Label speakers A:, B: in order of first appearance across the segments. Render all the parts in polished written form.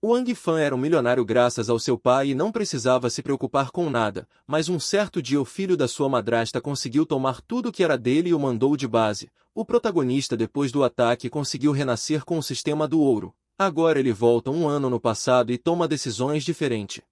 A: Wang Fan era um milionário graças ao seu pai e não precisava se preocupar com nada, mas um certo dia o filho da sua madrasta conseguiu tomar tudo que era dele e o mandou de base. O protagonista depois do ataque conseguiu renascer com o sistema do ouro. Agora ele volta um ano no passado e toma decisões diferentes.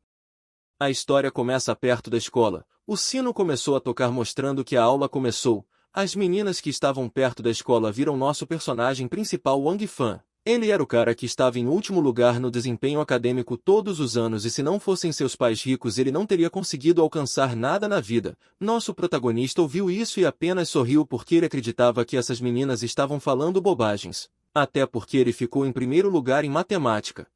A: A história começa perto da escola. O sino começou a tocar mostrando que a aula começou. As meninas que estavam perto da escola viram nosso personagem principal Wang Fan. Ele era o cara que estava em último lugar no desempenho acadêmico todos os anos e se não fossem seus pais ricos ele não teria conseguido alcançar nada na vida. Nosso protagonista ouviu isso e apenas sorriu porque ele acreditava que essas meninas estavam falando bobagens. Até porque ele ficou em primeiro lugar em matemática.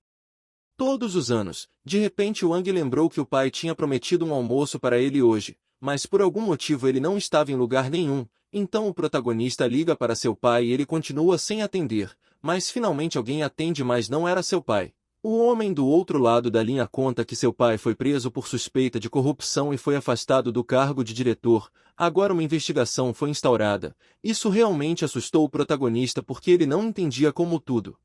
A: Todos os anos, de repente Wang lembrou que o pai tinha prometido um almoço para ele hoje, mas por algum motivo ele não estava em lugar nenhum, então o protagonista liga para seu pai e ele continua sem atender. Mas finalmente alguém atende, mas não era seu pai. O homem do outro lado da linha conta que seu pai foi preso por suspeita de corrupção e foi afastado do cargo de diretor. Agora uma investigação foi instaurada. Isso realmente assustou o protagonista porque ele não entendia como tudo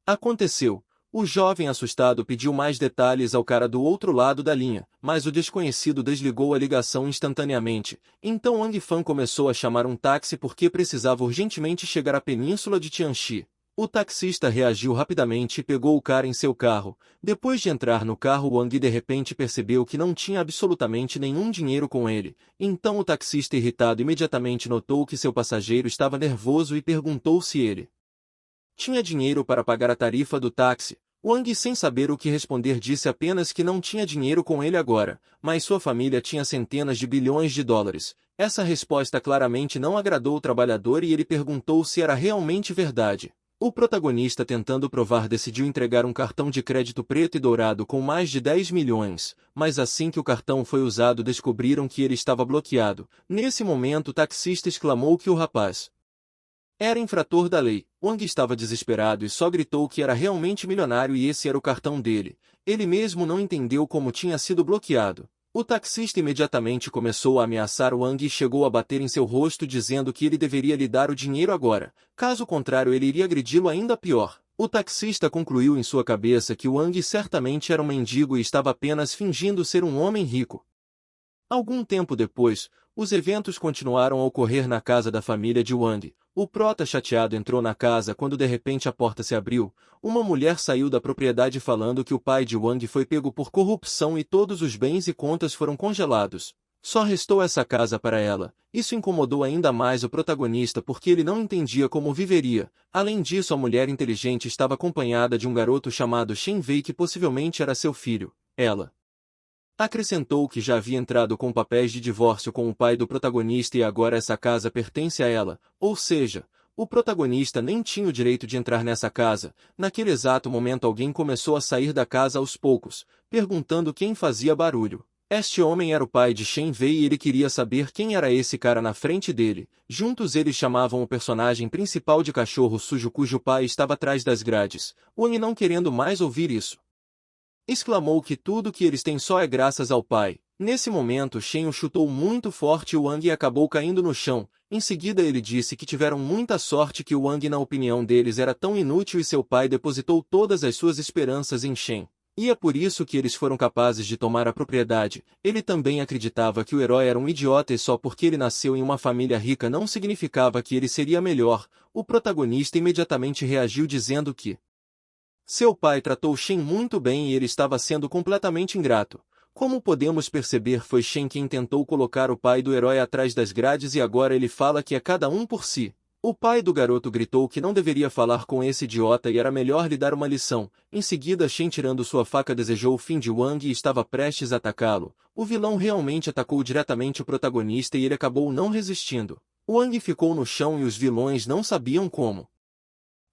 A: aconteceu. O jovem assustado pediu mais detalhes ao cara do outro lado da linha, mas o desconhecido desligou a ligação instantaneamente. Então Wang Fan começou a chamar um táxi porque precisava urgentemente chegar à península de Tianxi. O taxista reagiu rapidamente e pegou o cara em seu carro. Depois de entrar no carro, Wang de repente percebeu que não tinha absolutamente nenhum dinheiro com ele. Então o taxista irritado imediatamente notou que seu passageiro estava nervoso e perguntou se ele tinha dinheiro para pagar a tarifa do táxi. Wang, sem saber o que responder, disse apenas que não tinha dinheiro com ele agora, mas sua família tinha centenas de bilhões de dólares. Essa resposta claramente não agradou o trabalhador e ele perguntou se era realmente verdade. O protagonista, tentando provar, decidiu entregar um cartão de crédito preto e dourado com mais de 10 milhões, mas assim que o cartão foi usado descobriram que ele estava bloqueado. Nesse momento o taxista exclamou que o rapaz era infrator da lei. Wang estava desesperado e só gritou que era realmente milionário e esse era o cartão dele. Ele mesmo não entendeu como tinha sido bloqueado. O taxista imediatamente começou a ameaçar Wang e chegou a bater em seu rosto dizendo que ele deveria lhe dar o dinheiro agora. Caso contrário ele iria agredi-lo ainda pior. O taxista concluiu em sua cabeça que Wang certamente era um mendigo e estava apenas fingindo ser um homem rico. Algum tempo depois, os eventos continuaram a ocorrer na casa da família de Wang. O prota chateado entrou na casa quando de repente a porta se abriu. Uma mulher saiu da propriedade falando que o pai de Wang foi pego por corrupção e todos os bens e contas foram congelados. Só restou essa casa para ela. Isso incomodou ainda mais o protagonista porque ele não entendia como viveria. Além disso, a mulher inteligente estava acompanhada de um garoto chamado Shen Wei que possivelmente era seu filho. Ela acrescentou que já havia entrado com papéis de divórcio com o pai do protagonista e agora essa casa pertence a ela, ou seja, o protagonista nem tinha o direito de entrar nessa casa. Naquele exato momento alguém começou a sair da casa aos poucos, perguntando quem fazia barulho. Este homem era o pai de Shen Wei e ele queria saber quem era esse cara na frente dele. Juntos eles chamavam o personagem principal de cachorro sujo cujo pai estava atrás das grades. Wang, não querendo mais ouvir isso, exclamou que tudo que eles têm só é graças ao pai. Nesse momento Shen o chutou muito forte e Wang acabou caindo no chão. Em seguida ele disse que tiveram muita sorte que Wang na opinião deles era tão inútil e seu pai depositou todas as suas esperanças em Shen. E é por isso que eles foram capazes de tomar a propriedade. Ele também acreditava que o herói era um idiota e só porque ele nasceu em uma família rica não significava que ele seria melhor. O protagonista imediatamente reagiu dizendo que seu pai tratou Shen muito bem e ele estava sendo completamente ingrato. Como podemos perceber, foi Shen quem tentou colocar o pai do herói atrás das grades e agora ele fala que é cada um por si. O pai do garoto gritou que não deveria falar com esse idiota e era melhor lhe dar uma lição. Em seguida Shen, tirando sua faca, desejou o fim de Wang e estava prestes a atacá-lo. O vilão realmente atacou diretamente o protagonista e ele acabou não resistindo. Wang ficou no chão e os vilões não sabiam como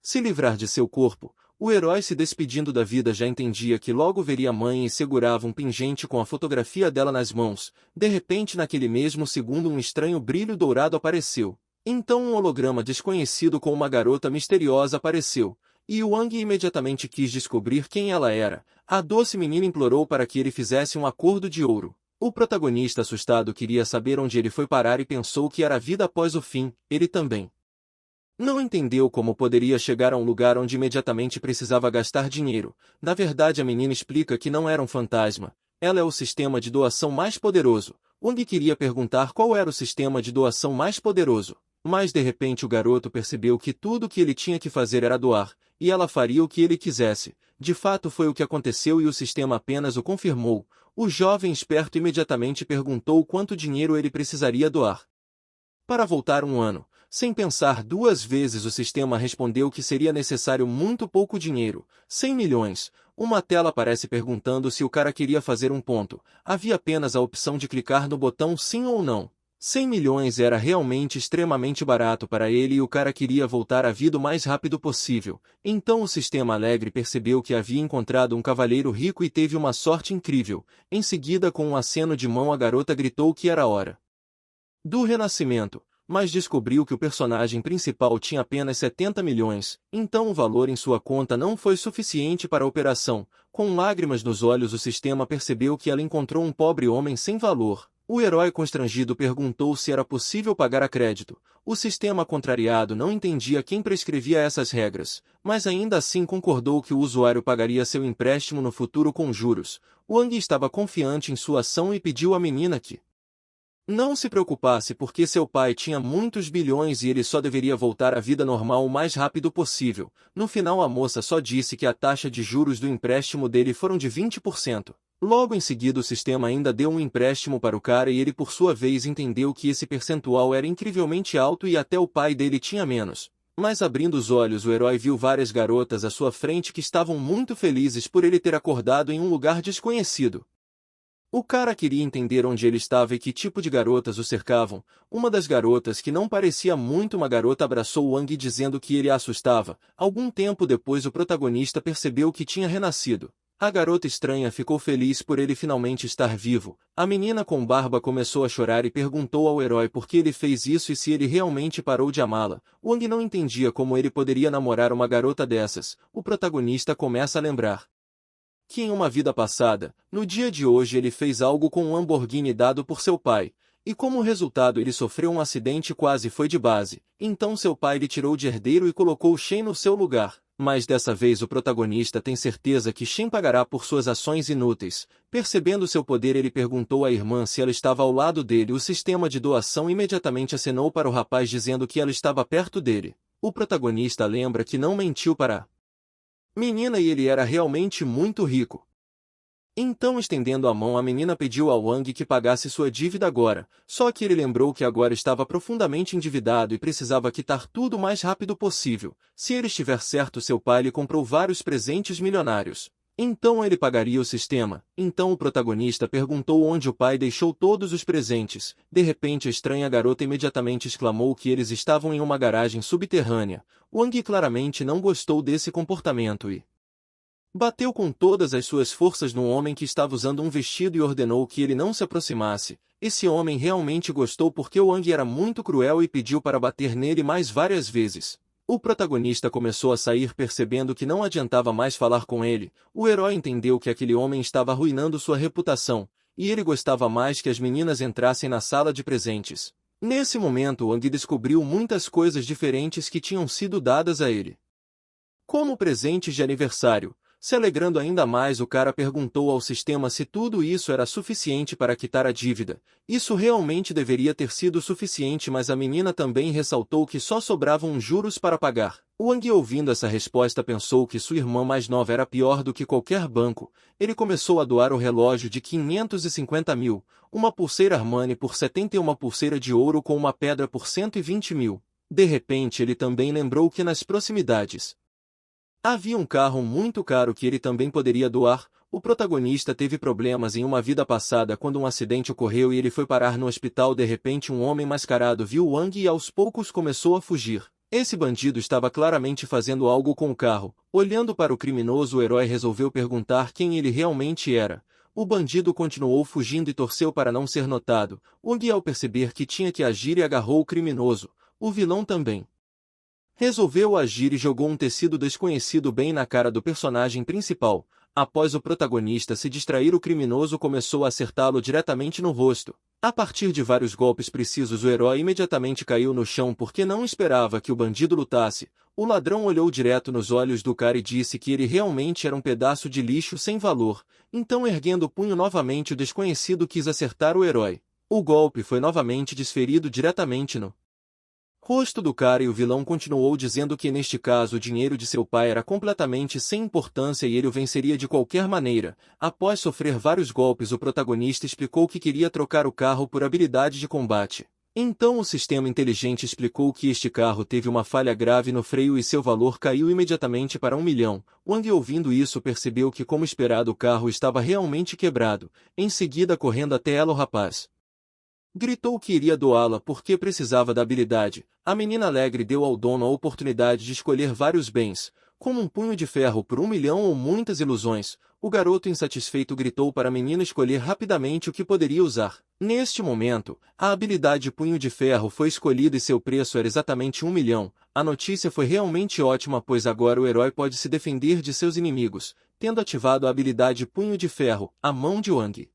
A: se livrar de seu corpo. O herói, se despedindo da vida, já entendia que logo veria a mãe e segurava um pingente com a fotografia dela nas mãos. De repente, naquele mesmo segundo, um estranho brilho dourado apareceu. Então um holograma desconhecido com uma garota misteriosa apareceu, e Wang imediatamente quis descobrir quem ela era. A doce menina implorou para que ele fizesse um acordo de ouro. O protagonista, assustado, queria saber onde ele foi parar e pensou que era a vida após o fim. Ele também Não entendeu como poderia chegar a um lugar onde imediatamente precisava gastar dinheiro. Na verdade, a menina explica que não era um fantasma. Ela é o sistema de doação mais poderoso. Wang queria perguntar qual era o sistema de doação mais poderoso. Mas de repente o garoto percebeu que tudo o que ele tinha que fazer era doar, e ela faria o que ele quisesse. De fato foi o que aconteceu e o sistema apenas o confirmou. O jovem esperto imediatamente perguntou quanto dinheiro ele precisaria doar. Para voltar um ano. Sem pensar duas vezes, o sistema respondeu que seria necessário muito pouco dinheiro, 100 milhões. Uma tela aparece perguntando se o cara queria fazer um ponto. Havia apenas a opção de clicar no botão sim ou não. 100 milhões era realmente extremamente barato para ele e o cara queria voltar à vida o mais rápido possível. Então o sistema alegre percebeu que havia encontrado um cavalheiro rico e teve uma sorte incrível. Em seguida, com um aceno de mão, a garota gritou que era hora do renascimento, mas descobriu que o personagem principal tinha apenas 70 milhões, então o valor em sua conta não foi suficiente para a operação. Com lágrimas nos olhos, o sistema percebeu que ela encontrou um pobre homem sem valor. O herói constrangido perguntou se era possível pagar a crédito. O sistema contrariado não entendia quem prescrevia essas regras, mas ainda assim concordou que o usuário pagaria seu empréstimo no futuro com juros. Wang estava confiante em sua ação e pediu à menina que não se preocupasse porque seu pai tinha muitos bilhões e ele só deveria voltar à vida normal o mais rápido possível. No final, a moça só disse que a taxa de juros do empréstimo dele foram de 20%. Logo em seguida, o sistema ainda deu um empréstimo para o cara e ele por sua vez entendeu que esse percentual era incrivelmente alto e até o pai dele tinha menos. Mas abrindo os olhos, o herói viu várias garotas à sua frente que estavam muito felizes por ele ter acordado em um lugar desconhecido. O cara queria entender onde ele estava e que tipo de garotas o cercavam. Uma das garotas, que não parecia muito uma garota, abraçou Wang dizendo que ele a assustava. Algum tempo depois, o protagonista percebeu que tinha renascido. A garota estranha ficou feliz por ele finalmente estar vivo. A menina com barba começou a chorar e perguntou ao herói por que ele fez isso e se ele realmente parou de amá-la. Wang não entendia como ele poderia namorar uma garota dessas. O protagonista começa a lembrar que em uma vida passada, no dia de hoje ele fez algo com um Lamborghini dado por seu pai, e como resultado ele sofreu um acidente e quase foi de base. Então seu pai lhe tirou de herdeiro e colocou Shen no seu lugar. Mas dessa vez o protagonista tem certeza que Shen pagará por suas ações inúteis. Percebendo seu poder, ele perguntou à irmã se ela estava ao lado dele. O sistema de doação imediatamente acenou para o rapaz dizendo que ela estava perto dele. O protagonista lembra que não mentiu para a menina e ele era realmente muito rico. Então, estendendo a mão, a menina pediu a Wang que pagasse sua dívida agora, só que ele lembrou que agora estava profundamente endividado e precisava quitar tudo o mais rápido possível. Se ele estiver certo, seu pai lhe comprou vários presentes milionários. Então ele pagaria o sistema. Então o protagonista perguntou onde o pai deixou todos os presentes. De repente, a estranha garota imediatamente exclamou que eles estavam em uma garagem subterrânea. Wang claramente não gostou desse comportamento e bateu com todas as suas forças no homem que estava usando um vestido e ordenou que ele não se aproximasse. Esse homem realmente gostou porque Wang era muito cruel e pediu para bater nele mais várias vezes. O protagonista começou a sair percebendo que não adiantava mais falar com ele. O herói entendeu que aquele homem estava arruinando sua reputação, e ele gostava mais que as meninas entrassem na sala de presentes. Nesse momento, Wang descobriu muitas coisas diferentes que tinham sido dadas a ele, como presentes de aniversário. Se alegrando ainda mais, o cara perguntou ao sistema se tudo isso era suficiente para quitar a dívida. Isso realmente deveria ter sido suficiente, mas a menina também ressaltou que só sobravam juros para pagar. Wang, ouvindo essa resposta, pensou que sua irmã mais nova era pior do que qualquer banco. Ele começou a doar o relógio de 550 mil, uma pulseira Armani por 70 e uma pulseira de ouro com uma pedra por 120 mil. De repente, ele também lembrou que nas proximidades havia um carro muito caro que ele também poderia doar. O protagonista teve problemas em uma vida passada quando um acidente ocorreu e ele foi parar no hospital. De repente, um homem mascarado viu Wang e aos poucos começou a fugir. Esse bandido estava claramente fazendo algo com o carro. Olhando para o criminoso, o herói resolveu perguntar quem ele realmente era. O bandido continuou fugindo e torceu para não ser notado. Wang, ao perceber que tinha que agir, e agarrou o criminoso. O vilão também resolveu agir e jogou um tecido desconhecido bem na cara do personagem principal. Após o protagonista se distrair, o criminoso começou a acertá-lo diretamente no rosto. A partir de vários golpes precisos, o herói imediatamente caiu no chão porque não esperava que o bandido lutasse. O ladrão olhou direto nos olhos do cara e disse que ele realmente era um pedaço de lixo sem valor. Então, erguendo o punho novamente, o desconhecido quis acertar o herói. O golpe foi novamente desferido diretamente no rosto do cara, e o vilão continuou dizendo que neste caso o dinheiro de seu pai era completamente sem importância e ele o venceria de qualquer maneira. Após sofrer vários golpes, o protagonista explicou que queria trocar o carro por habilidade de combate. Então o sistema inteligente explicou que este carro teve uma falha grave no freio e seu valor caiu imediatamente para 1 milhão. Wang, ouvindo isso, percebeu que, como esperado, o carro estava realmente quebrado. Em seguida, correndo até ela, o rapaz gritou que iria doá-la porque precisava da habilidade. A menina alegre deu ao dono a oportunidade de escolher vários bens, como um punho de ferro por 1 milhão ou muitas ilusões. O garoto insatisfeito gritou para a menina escolher rapidamente o que poderia usar. Neste momento, a habilidade punho de ferro foi escolhida e seu preço era exatamente 1 milhão. A notícia foi realmente ótima, pois agora o herói pode se defender de seus inimigos, tendo ativado a habilidade punho de ferro. A mão de Wang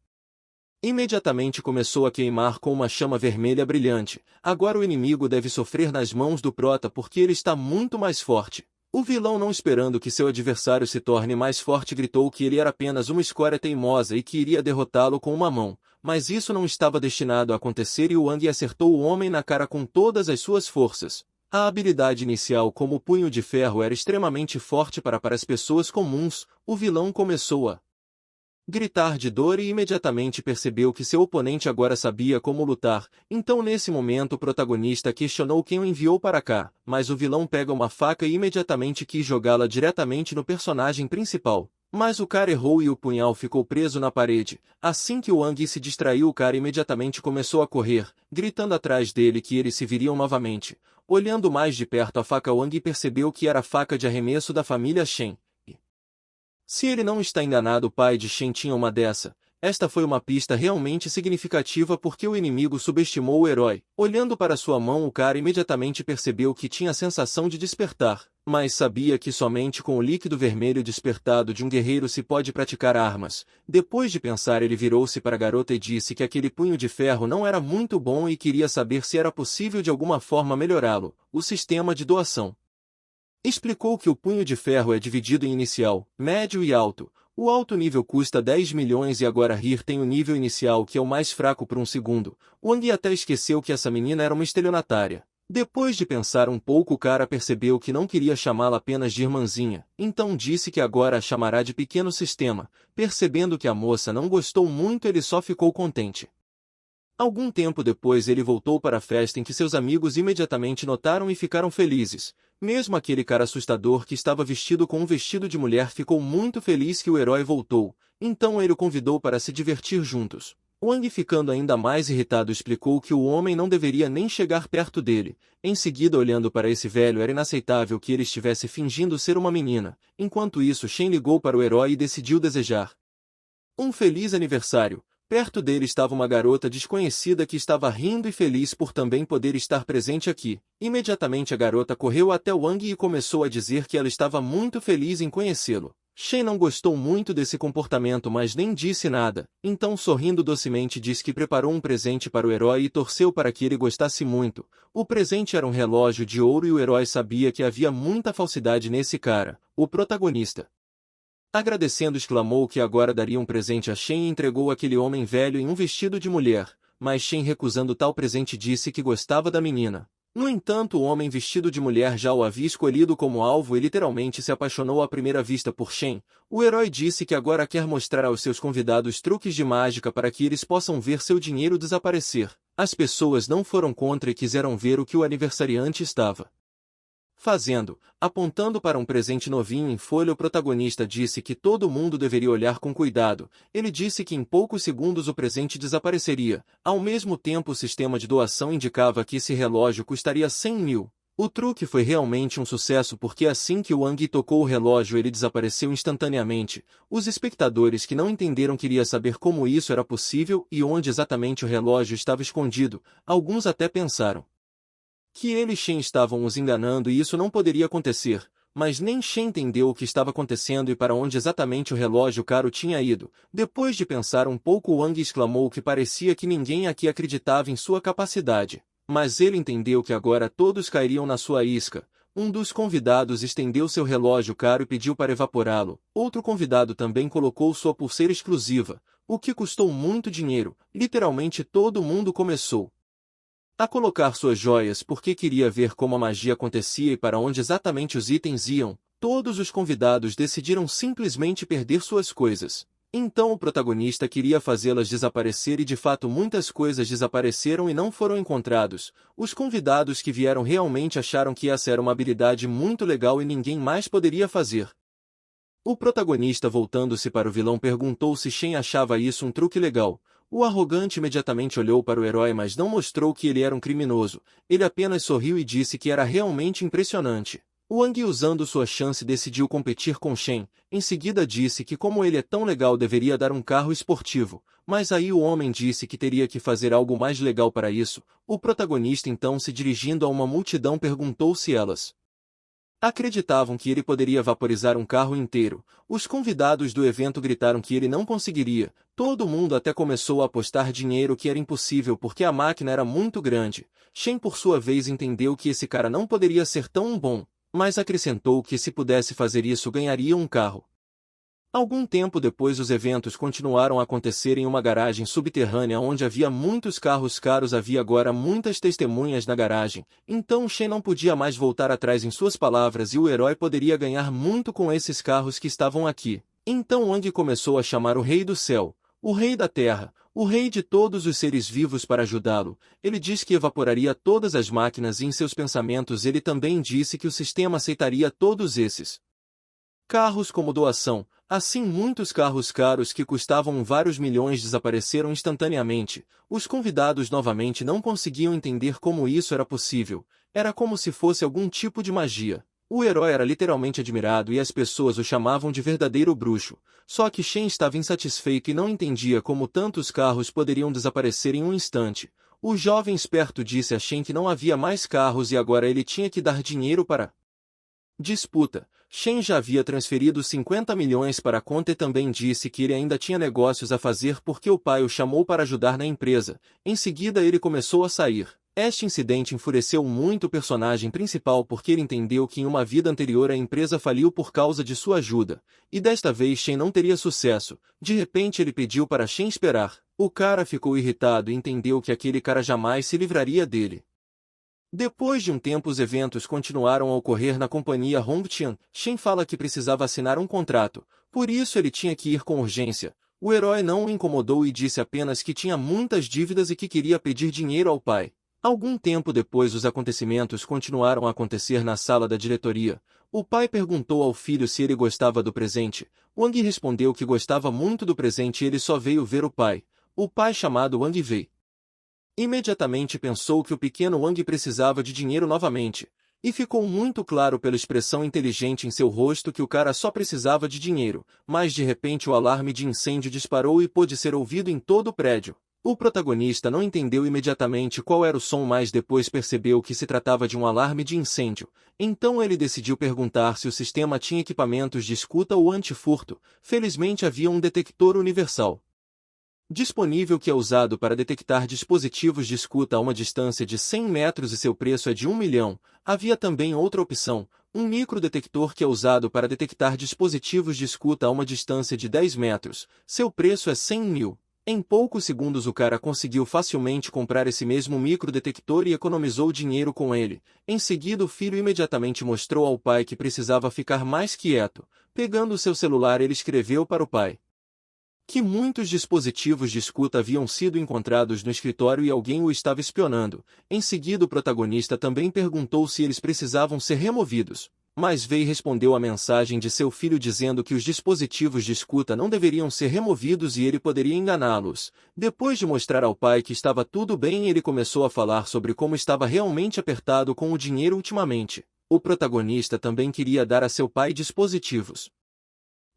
A: imediatamente começou a queimar com uma chama vermelha brilhante. Agora o inimigo deve sofrer nas mãos do prota porque ele está muito mais forte. O vilão, não esperando que seu adversário se torne mais forte, gritou que ele era apenas uma escória teimosa e que iria derrotá-lo com uma mão. Mas isso não estava destinado a acontecer e o Wang acertou o homem na cara com todas as suas forças. A habilidade inicial como o punho de ferro era extremamente forte para as pessoas comuns. O vilão começou a gritar de dor e imediatamente percebeu que seu oponente agora sabia como lutar. Então, nesse momento, o protagonista questionou quem o enviou para cá, mas o vilão pega uma faca e imediatamente quis jogá-la diretamente no personagem principal. Mas o cara errou e o punhal ficou preso na parede. Assim que o Wang se distraiu, o cara imediatamente começou a correr, gritando atrás dele que eles se viriam novamente. Olhando mais de perto a faca, Wang percebeu que era a faca de arremesso da família Shen. Se ele não está enganado, o pai de Shen tinha uma dessa. Esta foi uma pista realmente significativa porque o inimigo subestimou o herói. Olhando para sua mão, o cara imediatamente percebeu que tinha a sensação de despertar, mas sabia que somente com o líquido vermelho despertado de um guerreiro se pode praticar armas. Depois de pensar, ele virou-se para a garota e disse que aquele punho de ferro não era muito bom e queria saber se era possível de alguma forma melhorá-lo. O sistema de doação explicou que o punho de ferro é dividido em inicial, médio e alto. O alto nível custa 10 milhões e agora Rir tem o nível inicial, que é o mais fraco por 1 segundo. Wang até esqueceu que essa menina era uma estelionatária. Depois de pensar um pouco, o cara percebeu que não queria chamá-la apenas de irmãzinha, então disse que agora a chamará de pequeno sistema. Percebendo que a moça não gostou muito, ele só ficou contente. Algum tempo depois, ele voltou para a festa em que seus amigos imediatamente notaram e ficaram felizes. Mesmo aquele cara assustador que estava vestido com um vestido de mulher ficou muito feliz que o herói voltou, então ele o convidou para se divertir juntos. Wang, ficando ainda mais irritado, explicou que o homem não deveria nem chegar perto dele. Em seguida, olhando para esse velho, era inaceitável que ele estivesse fingindo ser uma menina. Enquanto isso, Shen ligou para o herói e decidiu desejar um feliz aniversário. Perto dele estava uma garota desconhecida que estava rindo e feliz por também poder estar presente aqui. Imediatamente a garota correu até Wang e começou a dizer que ela estava muito feliz em conhecê-lo. Shen não gostou muito desse comportamento, mas nem disse nada. Então, sorrindo docemente, disse que preparou um presente para o herói e torceu para que ele gostasse muito. O presente era um relógio de ouro e o herói sabia que havia muita falsidade nesse cara. O protagonista, agradecendo, exclamou que agora daria um presente a Shen e entregou aquele homem velho em um vestido de mulher, mas Shen, recusando tal presente, disse que gostava da menina. No entanto, o homem vestido de mulher já o havia escolhido como alvo e literalmente se apaixonou à primeira vista por Shen. O herói disse que agora quer mostrar aos seus convidados truques de mágica para que eles possam ver seu dinheiro desaparecer. As pessoas não foram contra e quiseram ver o que o aniversariante estava fazendo. Apontando para um presente novinho em folha, o protagonista disse que todo mundo deveria olhar com cuidado. Ele disse que em poucos segundos o presente desapareceria. Ao mesmo tempo, o sistema de doação indicava que esse relógio custaria 100 mil. O truque foi realmente um sucesso porque assim que o Wang tocou o relógio, ele desapareceu instantaneamente. Os espectadores que não entenderam queriam saber como isso era possível e onde exatamente o relógio estava escondido. Alguns até pensaram que ele e Shen estavam os enganando e isso não poderia acontecer, mas nem Shen entendeu o que estava acontecendo e para onde exatamente o relógio caro tinha ido. Depois de pensar um pouco, Wang exclamou que parecia que ninguém aqui acreditava em sua capacidade. Mas ele entendeu que agora todos cairiam na sua isca. Um dos convidados estendeu seu relógio caro e pediu para evaporá-lo. Outro convidado também colocou sua pulseira exclusiva, o que custou muito dinheiro. Literalmente todo mundo começou a colocar suas joias porque queria ver como a magia acontecia e para onde exatamente os itens iam. Todos os convidados decidiram simplesmente perder suas coisas. Então o protagonista queria fazê-las desaparecer e de fato muitas coisas desapareceram e não foram encontrados. Os convidados que vieram realmente acharam que essa era uma habilidade muito legal e ninguém mais poderia fazer. O protagonista, voltando-se para o vilão, perguntou se Shen achava isso um truque legal. O arrogante imediatamente olhou para o herói, mas não mostrou que ele era um criminoso. Ele apenas sorriu e disse que era realmente impressionante. Wang, usando sua chance, decidiu competir com Shen. Em seguida disse que como ele é tão legal deveria dar um carro esportivo. Mas aí o homem disse que teria que fazer algo mais legal para isso. O protagonista então, se dirigindo a uma multidão, perguntou se elas acreditavam que ele poderia vaporizar um carro inteiro. Os convidados do evento gritaram que ele não conseguiria. Todo mundo até começou a apostar dinheiro que era impossível porque a máquina era muito grande. Shen, por sua vez, entendeu que esse cara não poderia ser tão bom, mas acrescentou que se pudesse fazer isso ganharia um carro. Algum tempo depois, os eventos continuaram a acontecer em uma garagem subterrânea onde havia muitos carros caros. Havia agora muitas testemunhas na garagem, então Shen não podia mais voltar atrás em suas palavras e o herói poderia ganhar muito com esses carros que estavam aqui. Então Wang começou a chamar o Rei do Céu, o Rei da Terra, o Rei de todos os seres vivos para ajudá-lo. Ele disse que evaporaria todas as máquinas e em seus pensamentos ele também disse que o sistema aceitaria todos esses carros como doação. Assim, muitos carros caros que custavam vários milhões desapareceram instantaneamente. Os convidados novamente não conseguiam entender como isso era possível. Era como se fosse algum tipo de magia. O herói era literalmente admirado e as pessoas o chamavam de verdadeiro bruxo. Só que Shen estava insatisfeito e não entendia como tantos carros poderiam desaparecer em um instante. O jovem esperto disse a Shen que não havia mais carros e agora ele tinha que dar dinheiro para disputa. Shen já havia transferido 50 milhões para a conta e também disse que ele ainda tinha negócios a fazer porque o pai o chamou para ajudar na empresa. Em seguida ele começou a sair. Este incidente enfureceu muito o personagem principal porque ele entendeu que em uma vida anterior a empresa faliu por causa de sua ajuda. E desta vez Shen não teria sucesso. De repente ele pediu para Shen esperar. O cara ficou irritado e entendeu que aquele cara jamais se livraria dele. Depois de um tempo, os eventos continuaram a ocorrer na companhia Hongtian. Shen fala que precisava assinar um contrato, por isso ele tinha que ir com urgência. O herói não o incomodou e disse apenas que tinha muitas dívidas e que queria pedir dinheiro ao pai. Algum tempo depois, os acontecimentos continuaram a acontecer na sala da diretoria. O pai perguntou ao filho se ele gostava do presente. Wang respondeu que gostava muito do presente e ele só veio ver o pai. O pai, chamado Wang Wei, imediatamente pensou que o pequeno Wang precisava de dinheiro novamente, e ficou muito claro pela expressão inteligente em seu rosto que o cara só precisava de dinheiro, mas de repente o alarme de incêndio disparou e pôde ser ouvido em todo o prédio. O protagonista não entendeu imediatamente qual era o som, mas depois percebeu que se tratava de um alarme de incêndio. Então ele decidiu perguntar se o sistema tinha equipamentos de escuta ou antifurto. Felizmente havia um detector universal disponível que é usado para detectar dispositivos de escuta a uma distância de 100 metros e seu preço é de 1 milhão. Havia também outra opção, um microdetector que é usado para detectar dispositivos de escuta a uma distância de 10 metros. Seu preço é 100 mil. Em poucos segundos o cara conseguiu facilmente comprar esse mesmo microdetector e economizou dinheiro com ele. Em seguida o filho imediatamente mostrou ao pai que precisava ficar mais quieto. Pegando seu celular ele escreveu para o pai que muitos dispositivos de escuta haviam sido encontrados no escritório e alguém o estava espionando. Em seguida o protagonista também perguntou se eles precisavam ser removidos, mas Wei respondeu a mensagem de seu filho dizendo que os dispositivos de escuta não deveriam ser removidos e ele poderia enganá-los. Depois de mostrar ao pai que estava tudo bem, ele começou a falar sobre como estava realmente apertado com o dinheiro ultimamente. O protagonista também queria dar a seu pai dispositivos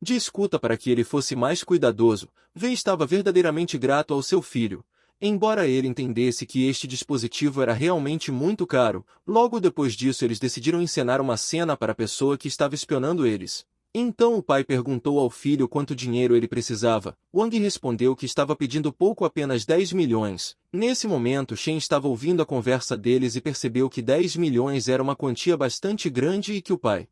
A: de escuta para que ele fosse mais cuidadoso. Wei estava verdadeiramente grato ao seu filho. Embora ele entendesse que este dispositivo era realmente muito caro, logo depois disso eles decidiram encenar uma cena para a pessoa que estava espionando eles. Então o pai perguntou ao filho quanto dinheiro ele precisava. Wang respondeu que estava pedindo pouco, apenas 10 milhões. Nesse momento Shen estava ouvindo a conversa deles e percebeu que 10 milhões era uma quantia bastante grande e que o pai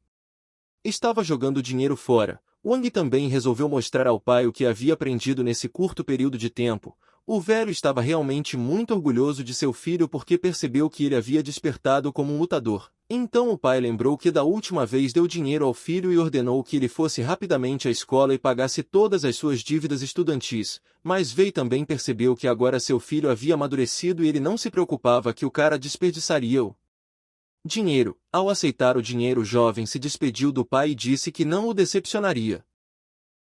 A: estava jogando dinheiro fora. Wang também resolveu mostrar ao pai o que havia aprendido nesse curto período de tempo. O velho estava realmente muito orgulhoso de seu filho porque percebeu que ele havia despertado como um lutador. Então o pai lembrou que da última vez deu dinheiro ao filho e ordenou que ele fosse rapidamente à escola e pagasse todas as suas dívidas estudantis. Mas Wei também percebeu que agora seu filho havia amadurecido e ele não se preocupava que o cara desperdiçaria o dinheiro. Ao aceitar o dinheiro, o jovem se despediu do pai e disse que não o decepcionaria.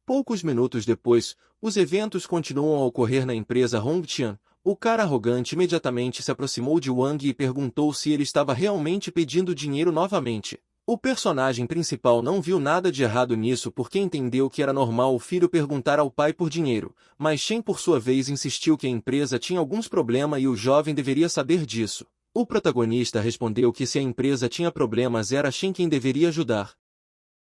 A: Poucos minutos depois, os eventos continuam a ocorrer na empresa Hongqian. O cara arrogante imediatamente se aproximou de Wang e perguntou se ele estava realmente pedindo dinheiro novamente. O personagem principal não viu nada de errado nisso porque entendeu que era normal o filho perguntar ao pai por dinheiro, mas Shen por sua vez insistiu que a empresa tinha alguns problemas e o jovem deveria saber disso. O protagonista respondeu que se a empresa tinha problemas era Shen quem deveria ajudar.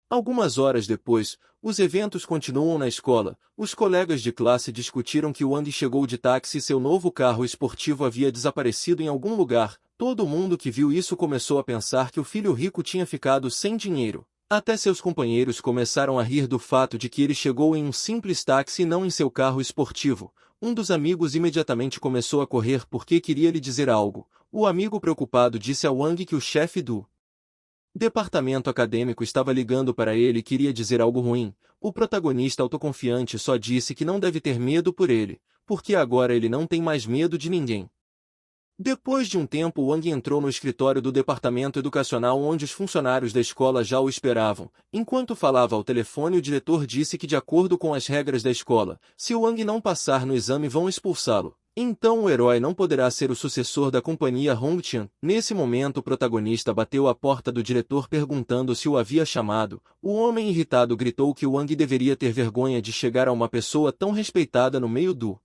A: Algumas horas depois, os eventos continuam na escola. Os colegas de classe discutiram que Wang chegou de táxi e seu novo carro esportivo havia desaparecido em algum lugar. Todo mundo que viu isso começou a pensar que o filho rico tinha ficado sem dinheiro. Até seus companheiros começaram a rir do fato de que ele chegou em um simples táxi e não em seu carro esportivo. Um dos amigos imediatamente começou a correr porque queria lhe dizer algo. O amigo preocupado disse a Wang que o chefe do departamento acadêmico estava ligando para ele e queria dizer algo ruim. O protagonista autoconfiante só disse que não deve ter medo por ele, porque agora ele não tem mais medo de ninguém. Depois de um tempo, Wang entrou no escritório do departamento educacional onde os funcionários da escola já o esperavam. Enquanto falava ao telefone, o diretor disse que, de acordo com as regras da escola, se Wang não passar no exame vão expulsá-lo. Então o herói não poderá ser o sucessor da companhia Hongqian. Nesse momento o protagonista bateu à porta do diretor perguntando se o havia chamado. O homem irritado gritou que Wang deveria ter vergonha de chegar a uma pessoa tão respeitada no meio do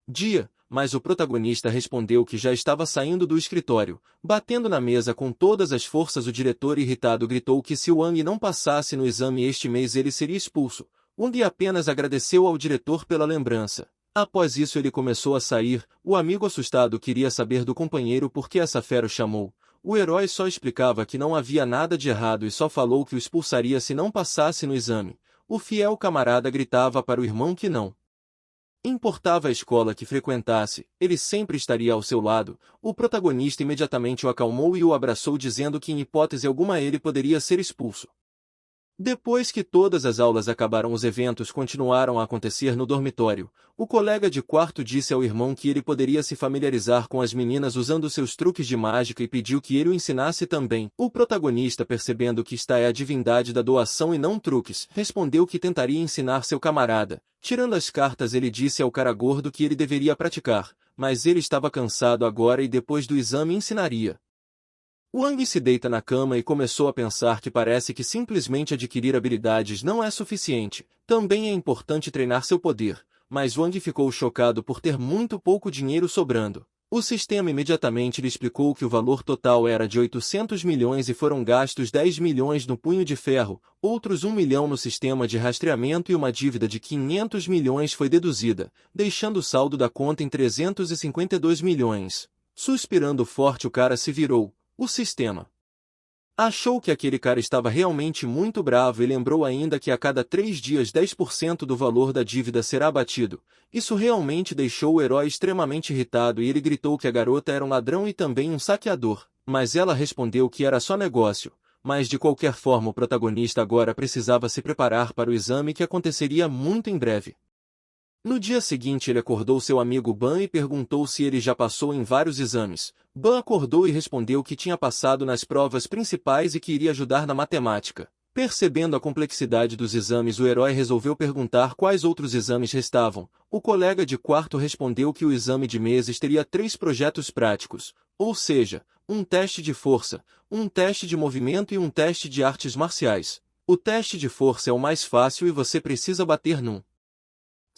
A: dia, mas o protagonista respondeu que já estava saindo do escritório. Batendo na mesa com todas as forças, o diretor irritado gritou que se Wang não passasse no exame este mês ele seria expulso. Wang apenas agradeceu ao diretor pela lembrança. Após isso ele começou a sair. O amigo assustado queria saber do companheiro por que essa fera o chamou. O herói só explicava que não havia nada de errado e só falou que o expulsaria se não passasse no exame. O fiel camarada gritava para o irmão que não importava a escola que frequentasse, ele sempre estaria ao seu lado. O protagonista imediatamente o acalmou e o abraçou dizendo que em hipótese alguma ele poderia ser expulso. Depois que todas as aulas acabaram, os eventos continuaram a acontecer no dormitório. O colega de quarto disse ao irmão que ele poderia se familiarizar com as meninas usando seus truques de mágica e pediu que ele o ensinasse também. O protagonista, percebendo que esta é a divindade da doação e não truques, respondeu que tentaria ensinar seu camarada. Tirando as cartas, ele disse ao cara gordo que ele deveria praticar, mas ele estava cansado agora e depois do exame ensinaria. Wang se deita na cama e começou a pensar que parece que simplesmente adquirir habilidades não é suficiente. Também é importante treinar seu poder, mas Wang ficou chocado por ter muito pouco dinheiro sobrando. O sistema imediatamente lhe explicou que o valor total era de 800 milhões e foram gastos 10 milhões no punho de ferro, outros 1 milhão no sistema de rastreamento e uma dívida de 500 milhões foi deduzida, deixando o saldo da conta em 352 milhões. Suspirando forte, o cara se virou. O sistema achou que aquele cara estava realmente muito bravo e lembrou ainda que a cada 3 dias 10% do valor da dívida será abatido. Isso realmente deixou o herói extremamente irritado e ele gritou que a garota era um ladrão e também um saqueador, mas ela respondeu que era só negócio. Mas de qualquer forma o protagonista agora precisava se preparar para o exame que aconteceria muito em breve. No dia seguinte ele acordou seu amigo Ban e perguntou se ele já passou em vários exames. Ban acordou e respondeu que tinha passado nas provas principais e que iria ajudar na matemática. Percebendo a complexidade dos exames, o herói resolveu perguntar quais outros exames restavam. O colega de quarto respondeu que o exame de meses teria 3 projetos práticos, ou seja, um teste de força, um teste de movimento e um teste de artes marciais. O teste de força é o mais fácil e você precisa bater num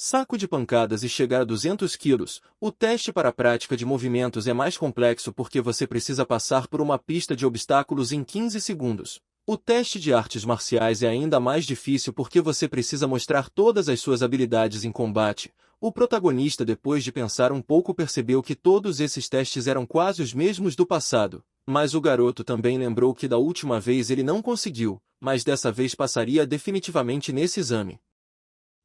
A: saco de pancadas e chegar a 200 quilos. O teste para a prática de movimentos é mais complexo porque você precisa passar por uma pista de obstáculos em 15 segundos. O teste de artes marciais é ainda mais difícil porque você precisa mostrar todas as suas habilidades em combate. O protagonista, depois de pensar um pouco, percebeu que todos esses testes eram quase os mesmos do passado. Mas o garoto também lembrou que da última vez ele não conseguiu, mas dessa vez passaria definitivamente nesse exame.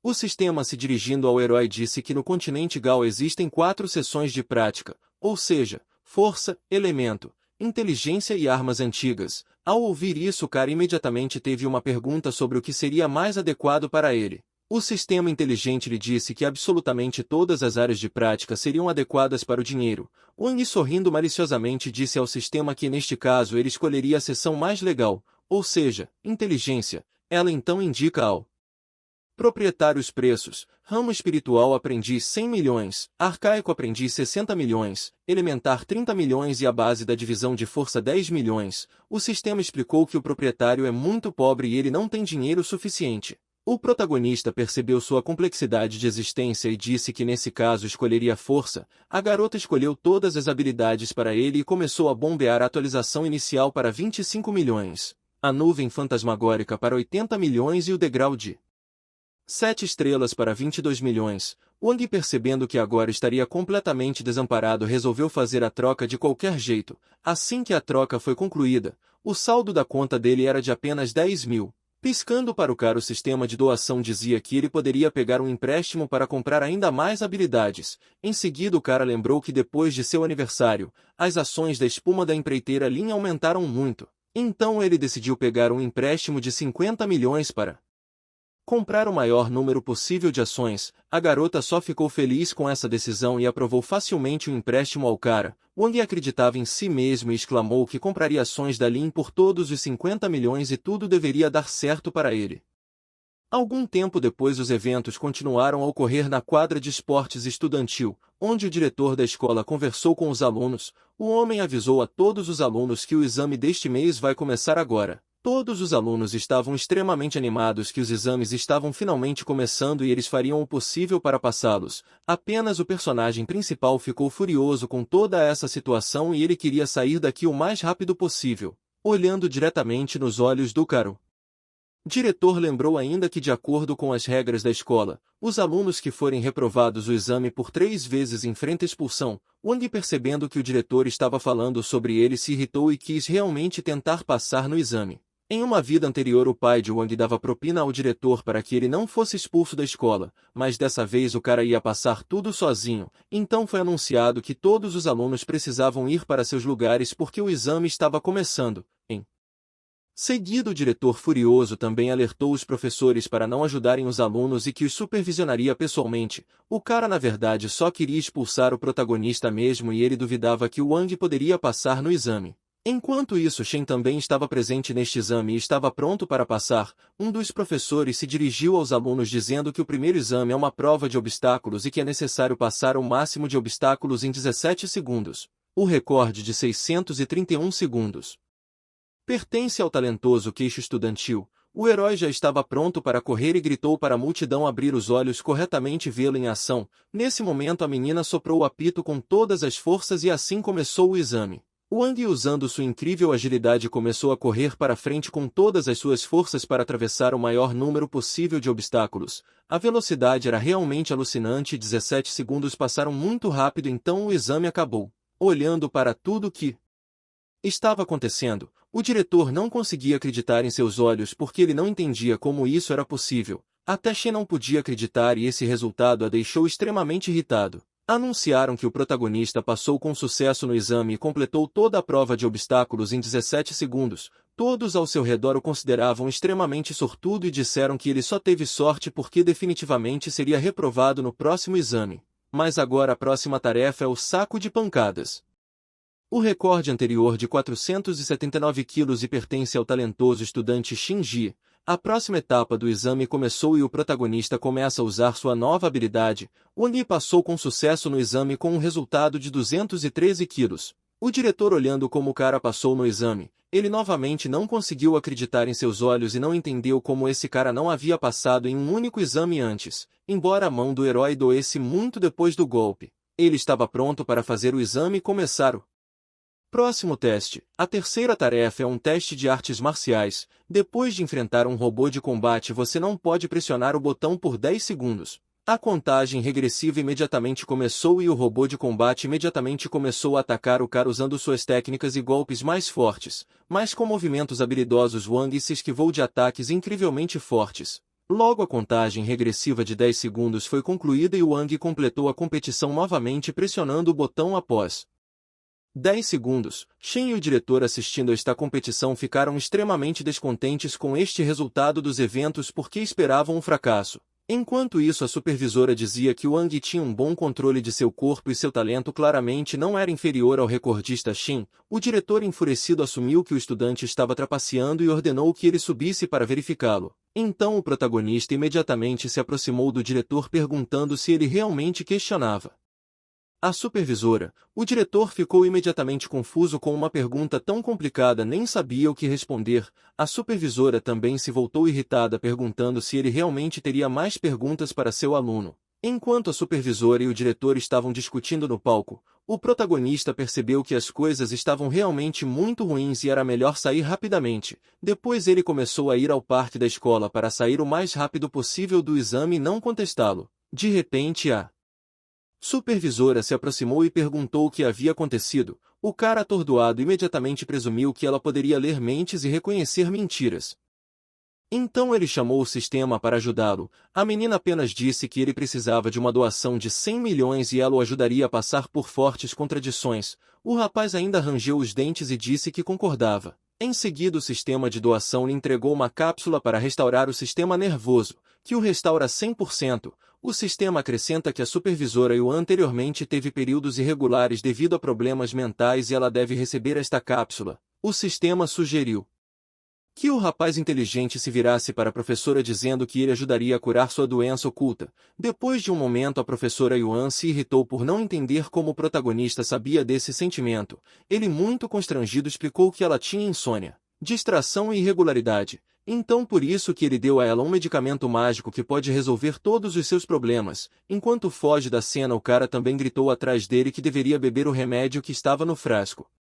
A: O sistema, se dirigindo ao herói, disse que no continente Gal existem 4 seções de prática, ou seja, força, elemento, inteligência e armas antigas. Ao ouvir isso, o cara imediatamente teve uma pergunta sobre o que seria mais adequado para ele. O sistema inteligente lhe disse que absolutamente todas as áreas de prática seriam adequadas para o dinheiro. Wang, sorrindo maliciosamente, disse ao sistema que neste caso ele escolheria a seção mais legal, ou seja, inteligência. Ela então indica ao proprietário os preços: ramo espiritual aprendiz 100 milhões, arcaico aprendiz 60 milhões, elementar 30 milhões e a base da divisão de força 10 milhões. O sistema explicou que o proprietário é muito pobre e ele não tem dinheiro suficiente. O protagonista percebeu sua complexidade de existência e disse que nesse caso escolheria força. A garota escolheu todas as habilidades para ele e começou a bombear a atualização inicial para 25 milhões, a nuvem fantasmagórica para 80 milhões e o degrau de 7 estrelas para 22 milhões. Wang, percebendo que agora estaria completamente desamparado, resolveu fazer a troca de qualquer jeito. Assim que a troca foi concluída, o saldo da conta dele era de apenas 10 mil. Piscando para o cara, o sistema de doação dizia que ele poderia pegar um empréstimo para comprar ainda mais habilidades. Em seguida, o cara lembrou que depois de seu aniversário, as ações da espuma da empreiteira Lin aumentaram muito. Então ele decidiu pegar um empréstimo de 50 milhões para comprar o maior número possível de ações. A garota só ficou feliz com essa decisão e aprovou facilmente o empréstimo ao cara. Wang acreditava em si mesmo e exclamou que compraria ações da Lin por todos os 50 milhões e tudo deveria dar certo para ele. Algum tempo depois, os eventos continuaram a ocorrer na quadra de esportes estudantil, onde o diretor da escola conversou com os alunos. O homem avisou a todos os alunos que o exame deste mês vai começar agora. Todos os alunos estavam extremamente animados que os exames estavam finalmente começando e eles fariam o possível para passá-los. Apenas o personagem principal ficou furioso com toda essa situação e ele queria sair daqui o mais rápido possível. Olhando diretamente nos olhos do cara, o diretor lembrou ainda que, de acordo com as regras da escola, os alunos que forem reprovados o exame por 3 vezes enfrentam expulsão. Wang, percebendo que o diretor estava falando sobre ele, se irritou e quis realmente tentar passar no exame. Em uma vida anterior, o pai de Wang dava propina ao diretor para que ele não fosse expulso da escola, mas dessa vez o cara ia passar tudo sozinho. Então foi anunciado que todos os alunos precisavam ir para seus lugares porque o exame estava começando. Em seguida, o diretor furioso também alertou os professores para não ajudarem os alunos e que os supervisionaria pessoalmente. O cara, na verdade, só queria expulsar o protagonista mesmo e ele duvidava que o Wang poderia passar no exame. Enquanto isso, Shen também estava presente neste exame e estava pronto para passar. Um dos professores se dirigiu aos alunos dizendo que o primeiro exame é uma prova de obstáculos e que é necessário passar o máximo de obstáculos em 17 segundos. O recorde de 631 segundos pertence ao talentoso queixo estudantil. O herói já estava pronto para correr e gritou para a multidão abrir os olhos corretamente e vê-lo em ação. Nesse momento, a menina soprou o apito com todas as forças e assim começou o exame. Wang, usando sua incrível agilidade, começou a correr para frente com todas as suas forças para atravessar o maior número possível de obstáculos. A velocidade era realmente alucinante e 17 segundos passaram muito rápido, então o exame acabou. Olhando para tudo que estava acontecendo, o diretor não conseguia acreditar em seus olhos porque ele não entendia como isso era possível. Até Shen não podia acreditar e esse resultado a deixou extremamente irritado. Anunciaram que o protagonista passou com sucesso no exame e completou toda a prova de obstáculos em 17 segundos. Todos ao seu redor o consideravam extremamente sortudo e disseram que ele só teve sorte porque definitivamente seria reprovado no próximo exame. Mas agora a próxima tarefa é o saco de pancadas. O recorde anterior de 479 quilos e pertence ao talentoso estudante Shinji. A próxima etapa do exame começou e o protagonista começa a usar sua nova habilidade. Wang passou com sucesso no exame com um resultado de 213 quilos. O diretor, olhando como o cara passou no exame, Ele novamente não conseguiu acreditar em seus olhos e não entendeu como esse cara não havia passado em um único exame antes, embora a mão do herói doesse muito depois do golpe. Ele estava pronto para fazer o exame e começar o próximo teste. A terceira tarefa é um teste de artes marciais. Depois de enfrentar um robô de combate, você não pode pressionar o botão por 10 segundos. A contagem regressiva imediatamente começou e o robô de combate imediatamente começou a atacar o cara usando suas técnicas e golpes mais fortes, mas com movimentos habilidosos Wang se esquivou de ataques incrivelmente fortes. Logo a contagem regressiva de 10 segundos foi concluída e Wang completou a competição novamente pressionando o botão após 10 segundos. Shen e o diretor assistindo a esta competição ficaram extremamente descontentes com este resultado dos eventos porque esperavam um fracasso. Enquanto isso, a supervisora dizia que Wang tinha um bom controle de seu corpo e seu talento claramente não era inferior ao recordista Shen. O diretor enfurecido assumiu que o estudante estava trapaceando e ordenou que ele subisse para verificá-lo. Então o protagonista imediatamente se aproximou do diretor perguntando se ele realmente questionava a supervisora. O diretor ficou imediatamente confuso com uma pergunta tão complicada, nem sabia o que responder. A supervisora também se voltou irritada perguntando se ele realmente teria mais perguntas para seu aluno. Enquanto a supervisora e o diretor estavam discutindo no palco, o protagonista percebeu que as coisas estavam realmente muito ruins e era melhor sair rapidamente. Depois ele começou a ir ao parque da escola para sair o mais rápido possível do exame e não contestá-lo. De repente a supervisora se aproximou e perguntou o que havia acontecido. O cara atordoado imediatamente presumiu que ela poderia ler mentes e reconhecer mentiras. Então ele chamou o sistema para ajudá-lo. A menina apenas disse que ele precisava de uma doação de 100 milhões e ela o ajudaria a passar por fortes contradições. O rapaz ainda rangeu os dentes e disse que concordava. Em seguida, o sistema de doação lhe entregou uma cápsula para restaurar o sistema nervoso, que o restaura 100%. O sistema acrescenta que a supervisora Yuan anteriormente teve períodos irregulares devido a problemas mentais e ela deve receber esta cápsula. O sistema sugeriu que o rapaz inteligente se virasse para a professora dizendo que ele ajudaria a curar sua doença oculta. Depois de um momento, a professora Yuan se irritou por não entender como o protagonista sabia desse sentimento. Ele, muito constrangido, explicou que ela tinha insônia, distração e irregularidade. Então por isso que ele deu a ela um medicamento mágico que pode resolver todos os seus problemas. Enquanto foge da cena, o cara também gritou atrás dele que deveria beber o remédio que estava no frasco.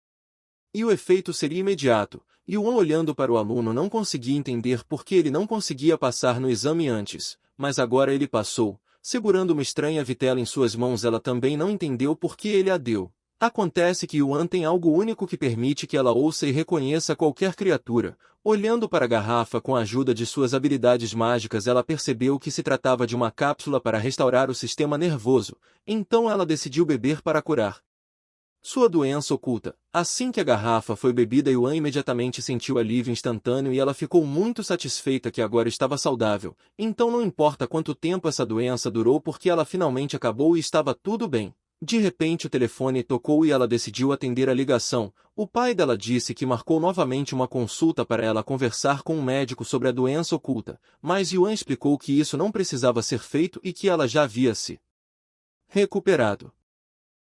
A: E o efeito seria imediato. Yuan, olhando para o aluno, não conseguia entender por que ele não conseguia passar no exame antes, mas agora ele passou. Segurando uma estranha vitela em suas mãos, ela também não entendeu por que ele a deu. Acontece que Yuan tem algo único que permite que ela ouça e reconheça qualquer criatura. Olhando para a garrafa com a ajuda de suas habilidades mágicas, ela percebeu que se tratava de uma cápsula para restaurar o sistema nervoso. Então ela decidiu beber para curar sua doença oculta. Assim que a garrafa foi bebida, Yuan imediatamente sentiu alívio instantâneo e ela ficou muito satisfeita que agora estava saudável. Então não importa quanto tempo essa doença durou porque ela finalmente acabou e estava tudo bem. De repente o telefone tocou e ela decidiu atender a ligação. O pai dela disse que marcou novamente uma consulta para ela conversar com um médico sobre a doença oculta, mas Yuan explicou que isso não precisava ser feito e que ela já havia se recuperado.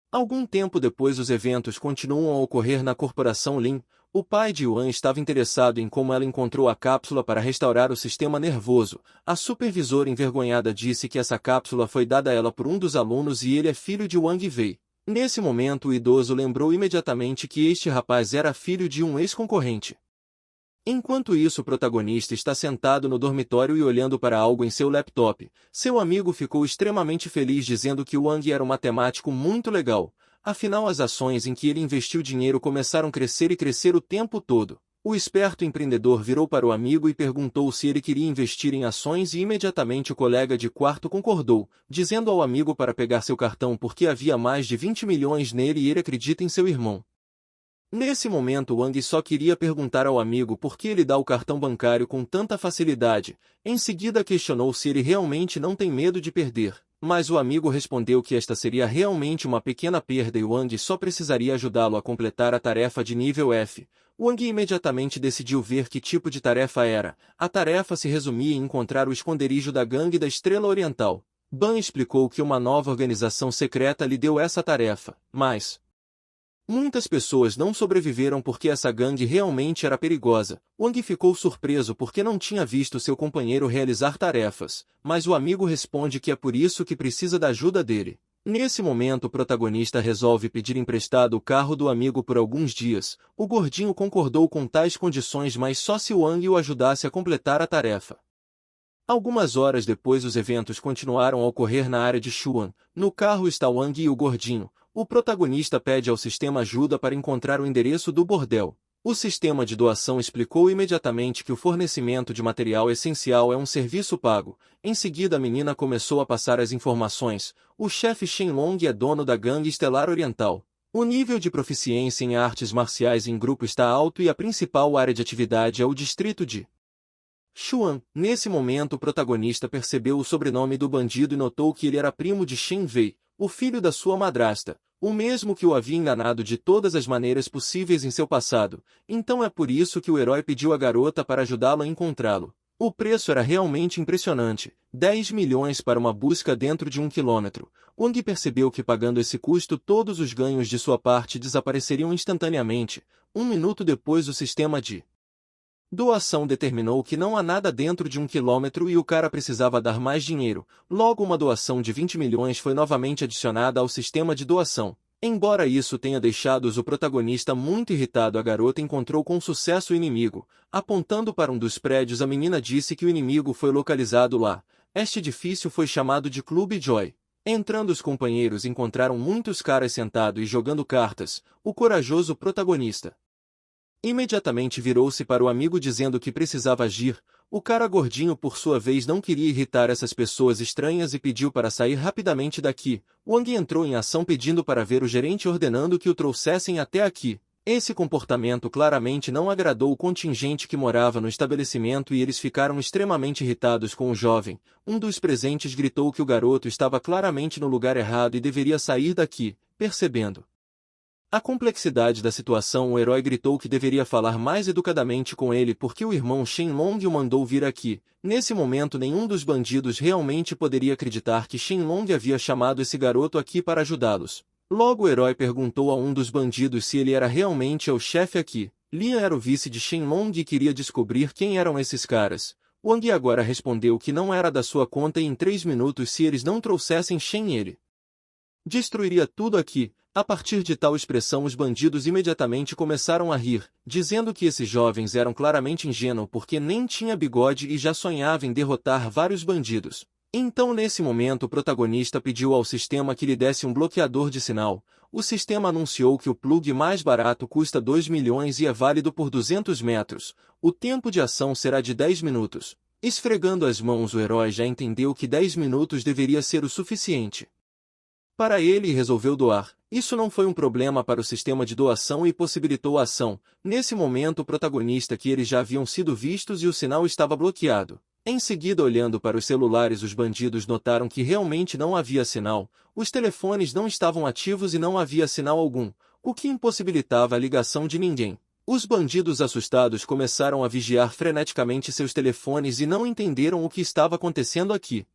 A: Algum tempo depois, os eventos continuam a ocorrer na corporação Lin. O pai de Yuan estava interessado em como ela encontrou a cápsula para restaurar o sistema nervoso. A supervisora envergonhada disse que essa cápsula foi dada a ela por um dos alunos e ele é filho de Wang Wei. Nesse momento, o idoso lembrou imediatamente que este rapaz era filho de um ex-concorrente. Enquanto isso, o protagonista está sentado no dormitório e olhando para algo em seu laptop. Seu amigo ficou extremamente feliz dizendo que Wang era um matemático muito legal. Afinal, as ações em que ele investiu dinheiro começaram a crescer e crescer o tempo todo. O esperto empreendedor virou para o amigo e perguntou se ele queria investir em ações e imediatamente o colega de quarto concordou, dizendo ao amigo para pegar seu cartão porque havia mais de 20 milhões nele e ele acredita em seu irmão. Nesse momento, Wang só queria perguntar ao amigo por que ele dá o cartão bancário com tanta facilidade. Em seguida questionou se ele realmente não tem medo de perder. Mas o amigo respondeu que esta seria realmente uma pequena perda e Wang só precisaria ajudá-lo a completar a tarefa de nível F. Wang imediatamente decidiu ver que tipo de tarefa era. A tarefa se resumia em encontrar o esconderijo da gangue da Estrela Oriental. Ban explicou que uma nova organização secreta lhe deu essa tarefa, mas Muitas pessoas não sobreviveram porque essa gangue realmente era perigosa. Wang ficou surpreso porque não tinha visto seu companheiro realizar tarefas, mas o amigo responde que é por isso que precisa da ajuda dele. Nesse momento o protagonista resolve pedir emprestado o carro do amigo por alguns dias. O gordinho concordou com tais condições, mas só se Wang o ajudasse a completar a tarefa. Algumas horas depois os eventos continuaram a ocorrer na área de Xuan. No carro está Wang e o gordinho. O protagonista pede ao sistema ajuda para encontrar o endereço do bordel. O sistema de doação explicou imediatamente que o fornecimento de material essencial é um serviço pago. Em seguida a menina começou a passar as informações. O chefe Shenlong é dono da gangue Estelar Oriental. O nível de proficiência em artes marciais em grupo está alto e a principal área de atividade é o distrito de Xuan. Nesse momento o protagonista percebeu o sobrenome do bandido e notou que ele era primo de Shen Wei, o filho da sua madrasta, o mesmo que o havia enganado de todas as maneiras possíveis em seu passado. Então é por isso que o herói pediu a garota para ajudá-lo a encontrá-lo. O preço era realmente impressionante, 10 milhões para uma busca dentro de 1 quilômetro. Wang percebeu que pagando esse custo todos os ganhos de sua parte desapareceriam instantaneamente. 1 minuto depois o sistema de doação determinou que não há nada dentro de 1 quilômetro e o cara precisava dar mais dinheiro. Logo uma doação de 20 milhões foi novamente adicionada ao sistema de doação. Embora isso tenha deixado o protagonista muito irritado, a garota encontrou com sucesso o inimigo. Apontando para um dos prédios, a menina disse que o inimigo foi localizado lá. Este edifício foi chamado de Clube Joy. Entrando os companheiros encontraram muitos caras sentados e jogando cartas. O corajoso protagonista imediatamente virou-se para o amigo dizendo que precisava agir. O cara gordinho por sua vez não queria irritar essas pessoas estranhas e pediu para sair rapidamente daqui. Wang entrou em ação pedindo para ver o gerente ordenando que o trouxessem até aqui. Esse comportamento claramente não agradou o contingente que morava no estabelecimento e eles ficaram extremamente irritados com o jovem. Um dos presentes gritou que o garoto estava claramente no lugar errado e deveria sair daqui. Percebendo a complexidade da situação, o herói gritou que deveria falar mais educadamente com ele porque o irmão Shenlong o mandou vir aqui. Nesse momento nenhum dos bandidos realmente poderia acreditar que Shenlong havia chamado esse garoto aqui para ajudá-los. Logo o herói perguntou a um dos bandidos se ele era realmente o chefe aqui. Lian era o vice de Shenlong e queria descobrir quem eram esses caras. Wang agora respondeu que não era da sua conta e em 3 minutos se eles não trouxessem Shen ele destruiria tudo aqui. A partir de tal expressão os bandidos imediatamente começaram a rir, dizendo que esses jovens eram claramente ingênuos porque nem tinha bigode e já sonhava em derrotar vários bandidos. Então nesse momento o protagonista pediu ao sistema que lhe desse um bloqueador de sinal. O sistema anunciou que o plug mais barato custa 2 milhões e é válido por 200 metros. O tempo de ação será de 10 minutos. Esfregando as mãos o herói já entendeu que 10 minutos deveria ser o suficiente para ele e resolveu doar. Isso não foi um problema para o sistema de doação e possibilitou a ação. Nesse momento o protagonista que eles já haviam sido vistos e o sinal estava bloqueado. Em seguida, olhando para os celulares, os bandidos notaram que realmente não havia sinal. Os telefones não estavam ativos e não havia sinal algum, o que impossibilitava a ligação de ninguém. Os bandidos assustados começaram a vigiar freneticamente seus telefones e não entenderam o que estava acontecendo aqui.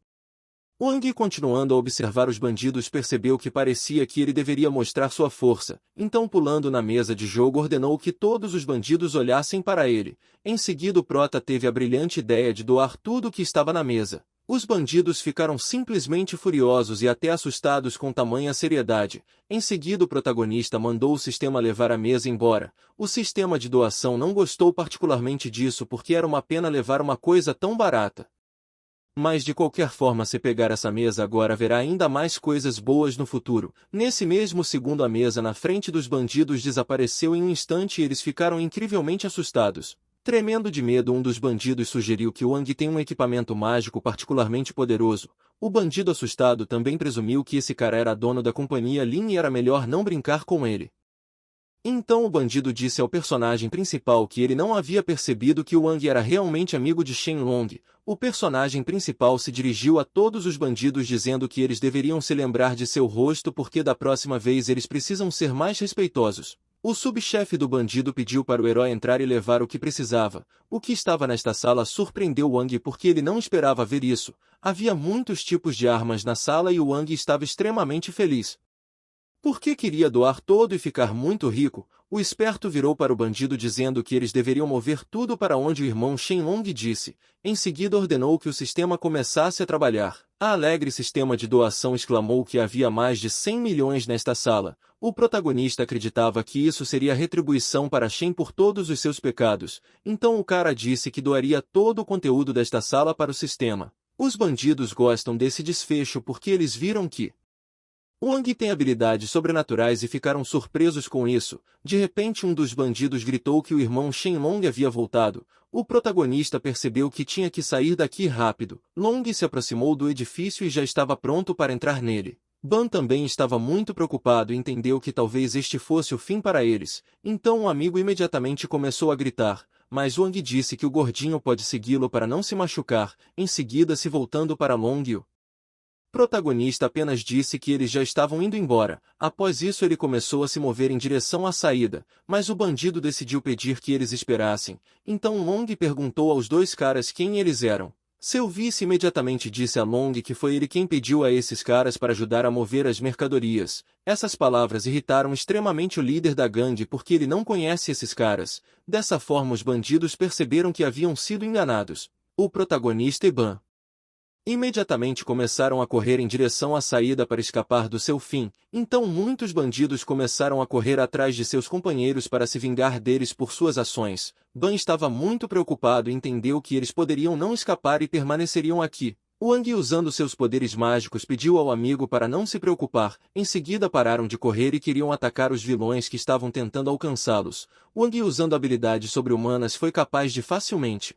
A: Wang, continuando a observar os bandidos, percebeu que parecia que ele deveria mostrar sua força. Então, pulando na mesa de jogo, ordenou que todos os bandidos olhassem para ele. Em seguida, o prota teve a brilhante ideia de doar tudo o que estava na mesa. Os bandidos ficaram simplesmente furiosos e até assustados com tamanha seriedade. Em seguida, o protagonista mandou o sistema levar a mesa embora. O sistema de doação não gostou particularmente disso porque era uma pena levar uma coisa tão barata. Mas de qualquer forma, se pegar essa mesa agora haverá ainda mais coisas boas no futuro. Nesse mesmo segundo a mesa na frente dos bandidos desapareceu em um instante e eles ficaram incrivelmente assustados. Tremendo de medo, um dos bandidos sugeriu que Wang tem um equipamento mágico particularmente poderoso. O bandido assustado também presumiu que esse cara era dono da companhia Lin e era melhor não brincar com ele. Então o bandido disse ao personagem principal que ele não havia percebido que Wang era realmente amigo de Shenlong. O personagem principal se dirigiu a todos os bandidos dizendo que eles deveriam se lembrar de seu rosto porque da próxima vez eles precisam ser mais respeitosos. O subchefe do bandido pediu para o herói entrar e levar o que precisava. O que estava nesta sala surpreendeu Wang porque ele não esperava ver isso. Havia muitos tipos de armas na sala e Wang estava extremamente feliz. Porque queria doar todo e ficar muito rico, o esperto virou para o bandido dizendo que eles deveriam mover tudo para onde o irmão Shenlong disse. Em seguida ordenou que o sistema começasse a trabalhar. A alegre sistema de doação exclamou que havia mais de 100 milhões nesta sala. O protagonista acreditava que isso seria retribuição para Shen por todos os seus pecados. Então o cara disse que doaria todo o conteúdo desta sala para o sistema. Os bandidos gostam desse desfecho porque eles viram que Wang tem habilidades sobrenaturais e ficaram surpresos com isso. De repente um dos bandidos gritou que o irmão Shenlong havia voltado. O protagonista percebeu que tinha que sair daqui rápido. Long se aproximou do edifício e já estava pronto para entrar nele. Ban também estava muito preocupado e entendeu que talvez este fosse o fim para eles. Então o amigo imediatamente começou a gritar, mas Wang disse que o gordinho pode segui-lo para não se machucar, em seguida se voltando para Long e o protagonista apenas disse que eles já estavam indo embora. Após isso ele começou a se mover em direção à saída, mas o bandido decidiu pedir que eles esperassem. Então Long perguntou aos dois caras quem eles eram. Seu vice imediatamente disse a Long que foi ele quem pediu a esses caras para ajudar a mover as mercadorias. Essas palavras irritaram extremamente o líder da gangue porque ele não conhece esses caras. Dessa forma os bandidos perceberam que haviam sido enganados. O protagonista e Ban imediatamente começaram a correr em direção à saída para escapar do seu fim. Então muitos bandidos começaram a correr atrás de seus companheiros para se vingar deles por suas ações. Ban estava muito preocupado e entendeu que eles poderiam não escapar e permaneceriam aqui. Wang, usando seus poderes mágicos, pediu ao amigo para não se preocupar. Em seguida pararam de correr e queriam atacar os vilões que estavam tentando alcançá-los. Wang, usando habilidades sobre-humanas, foi capaz de facilmente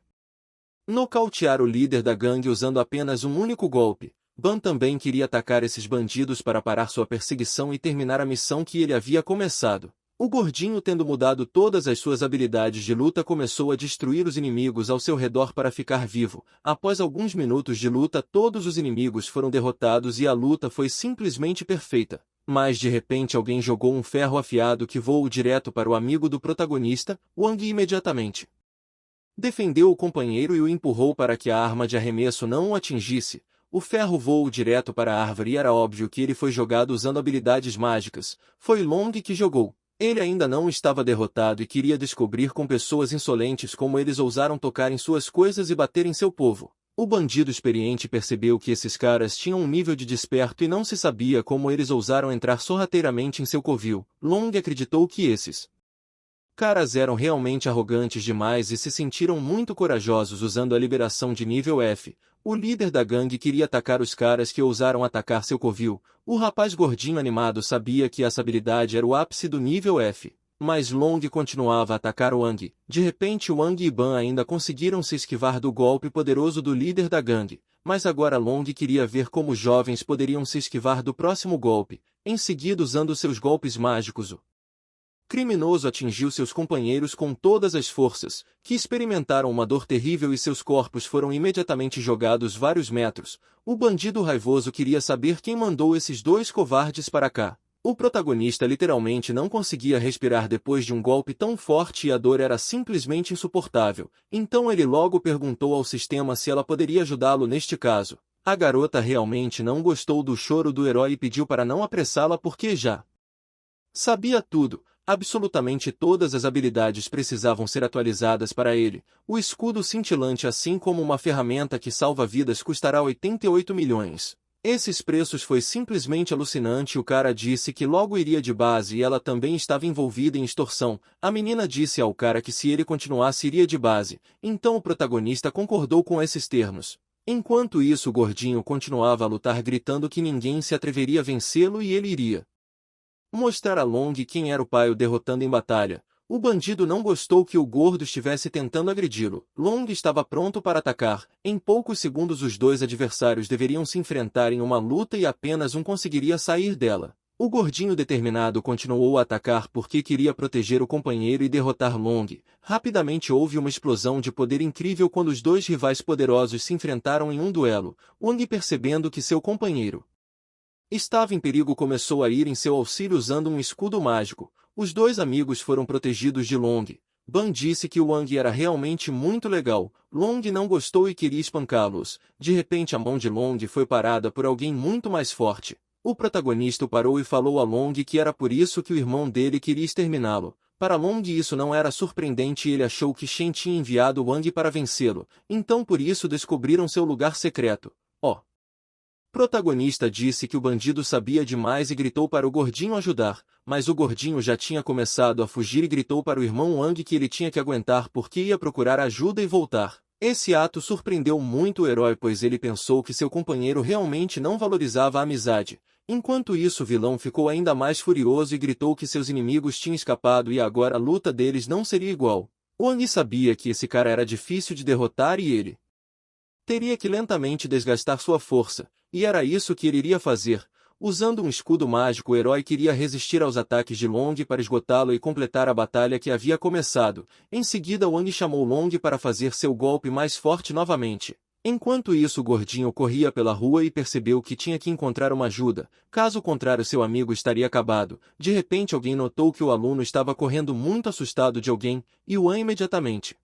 A: nocautear o líder da gangue usando apenas um único golpe. Ban também queria atacar esses bandidos para parar sua perseguição e terminar a missão que ele havia começado. O gordinho, tendo mudado todas as suas habilidades de luta, começou a destruir os inimigos ao seu redor para ficar vivo. Após alguns minutos de luta, todos os inimigos foram derrotados e a luta foi simplesmente perfeita. Mas de repente alguém jogou um ferro afiado que voou direto para o amigo do protagonista. Wang imediatamente defendeu o companheiro e o empurrou para que a arma de arremesso não o atingisse. O ferro voou direto para a árvore e era óbvio que ele foi jogado usando habilidades mágicas. Foi Long que jogou. Ele ainda não estava derrotado e queria descobrir com pessoas insolentes como eles ousaram tocar em suas coisas e bater em seu povo. O bandido experiente percebeu que esses caras tinham um nível de desperto e não se sabia como eles ousaram entrar sorrateiramente em seu covil. Long acreditou que esses caras eram realmente arrogantes demais e se sentiram muito corajosos usando a liberação de nível F. O líder da gangue queria atacar os caras que ousaram atacar seu covil. O rapaz gordinho animado sabia que essa habilidade era o ápice do nível F. Mas Long continuava a atacar Wang. De repente Wang e Ban ainda conseguiram se esquivar do golpe poderoso do líder da gangue. Mas agora Long queria ver como os jovens poderiam se esquivar do próximo golpe. Em seguida, usando seus golpes mágicos, o criminoso atingiu seus companheiros com todas as forças, que experimentaram uma dor terrível e seus corpos foram imediatamente jogados vários metros. O bandido raivoso queria saber quem mandou esses dois covardes para cá. O protagonista literalmente não conseguia respirar depois de um golpe tão forte e a dor era simplesmente insuportável. Então ele logo perguntou ao sistema se ela poderia ajudá-lo neste caso. A garota realmente não gostou do choro do herói e pediu para não apressá-la porque já sabia tudo. Absolutamente todas as habilidades precisavam ser atualizadas para ele. O escudo cintilante, assim como uma ferramenta que salva vidas, custará 88 milhões. Esses preços foi simplesmente alucinante. O cara disse que logo iria de base e ela também estava envolvida em extorsão. A menina disse ao cara que se ele continuasse iria de base. Então o protagonista concordou com esses termos. Enquanto isso, o gordinho continuava a lutar, gritando que ninguém se atreveria a vencê-lo e ele iria mostrar a Long quem era o pai, o derrotando em batalha. O bandido não gostou que o gordo estivesse tentando agredi-lo. Long estava pronto para atacar. Em poucos segundos os dois adversários deveriam se enfrentar em uma luta e apenas um conseguiria sair dela. O gordinho determinado continuou a atacar porque queria proteger o companheiro e derrotar Long. Rapidamente houve uma explosão de poder incrível quando os dois rivais poderosos se enfrentaram em um duelo. Wang, percebendo que seu companheiro estava em perigo, começou a ir em seu auxílio usando um escudo mágico. Os dois amigos foram protegidos de Long. Ban disse que Wang era realmente muito legal. Long não gostou e queria espancá-los. De repente a mão de Long foi parada por alguém muito mais forte. O protagonista o parou e falou a Long que era por isso que o irmão dele queria exterminá-lo. Para Long isso não era surpreendente e ele achou que Shen tinha enviado Wang para vencê-lo, então por isso descobriram seu lugar secreto. O protagonista disse que o bandido sabia demais e gritou para o gordinho ajudar, mas o gordinho já tinha começado a fugir e gritou para o irmão Wang que ele tinha que aguentar porque ia procurar ajuda e voltar. Esse ato surpreendeu muito o herói pois ele pensou que seu companheiro realmente não valorizava a amizade. Enquanto isso o vilão ficou ainda mais furioso e gritou que seus inimigos tinham escapado e agora a luta deles não seria igual. Wang sabia que esse cara era difícil de derrotar e ele teria que lentamente desgastar sua força, e era isso que ele iria fazer. Usando um escudo mágico o herói queria resistir aos ataques de Long para esgotá-lo e completar a batalha que havia começado. Em seguida Wang chamou Long para fazer seu golpe mais forte novamente. Enquanto isso o gordinho corria pela rua e percebeu que tinha que encontrar uma ajuda, caso contrário seu amigo estaria acabado. De repente alguém notou que o aluno estava correndo muito assustado de alguém, e Wang imediatamente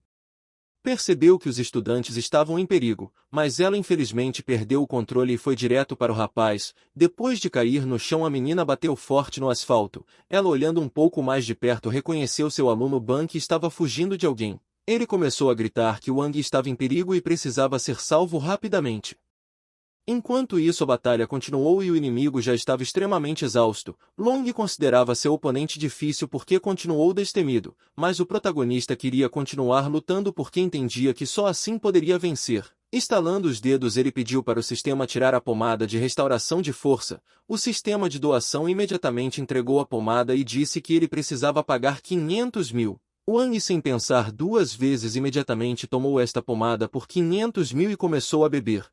A: percebeu que os estudantes estavam em perigo, mas ela infelizmente perdeu o controle e foi direto para o rapaz. Depois de cair no chão a menina bateu forte no asfalto. Ela olhando um pouco mais de perto reconheceu seu aluno Ban que estava fugindo de alguém. Ele começou a gritar que Wang estava em perigo e precisava ser salvo rapidamente. Enquanto isso a batalha continuou e o inimigo já estava extremamente exausto. Long considerava seu oponente difícil porque continuou destemido, mas o protagonista queria continuar lutando porque entendia que só assim poderia vencer. Estalando os dedos ele pediu para o sistema tirar a pomada de restauração de força. O sistema de doação imediatamente entregou a pomada e disse que ele precisava pagar 500 mil. Wang sem pensar duas vezes imediatamente tomou esta pomada por 500 mil e começou a beber.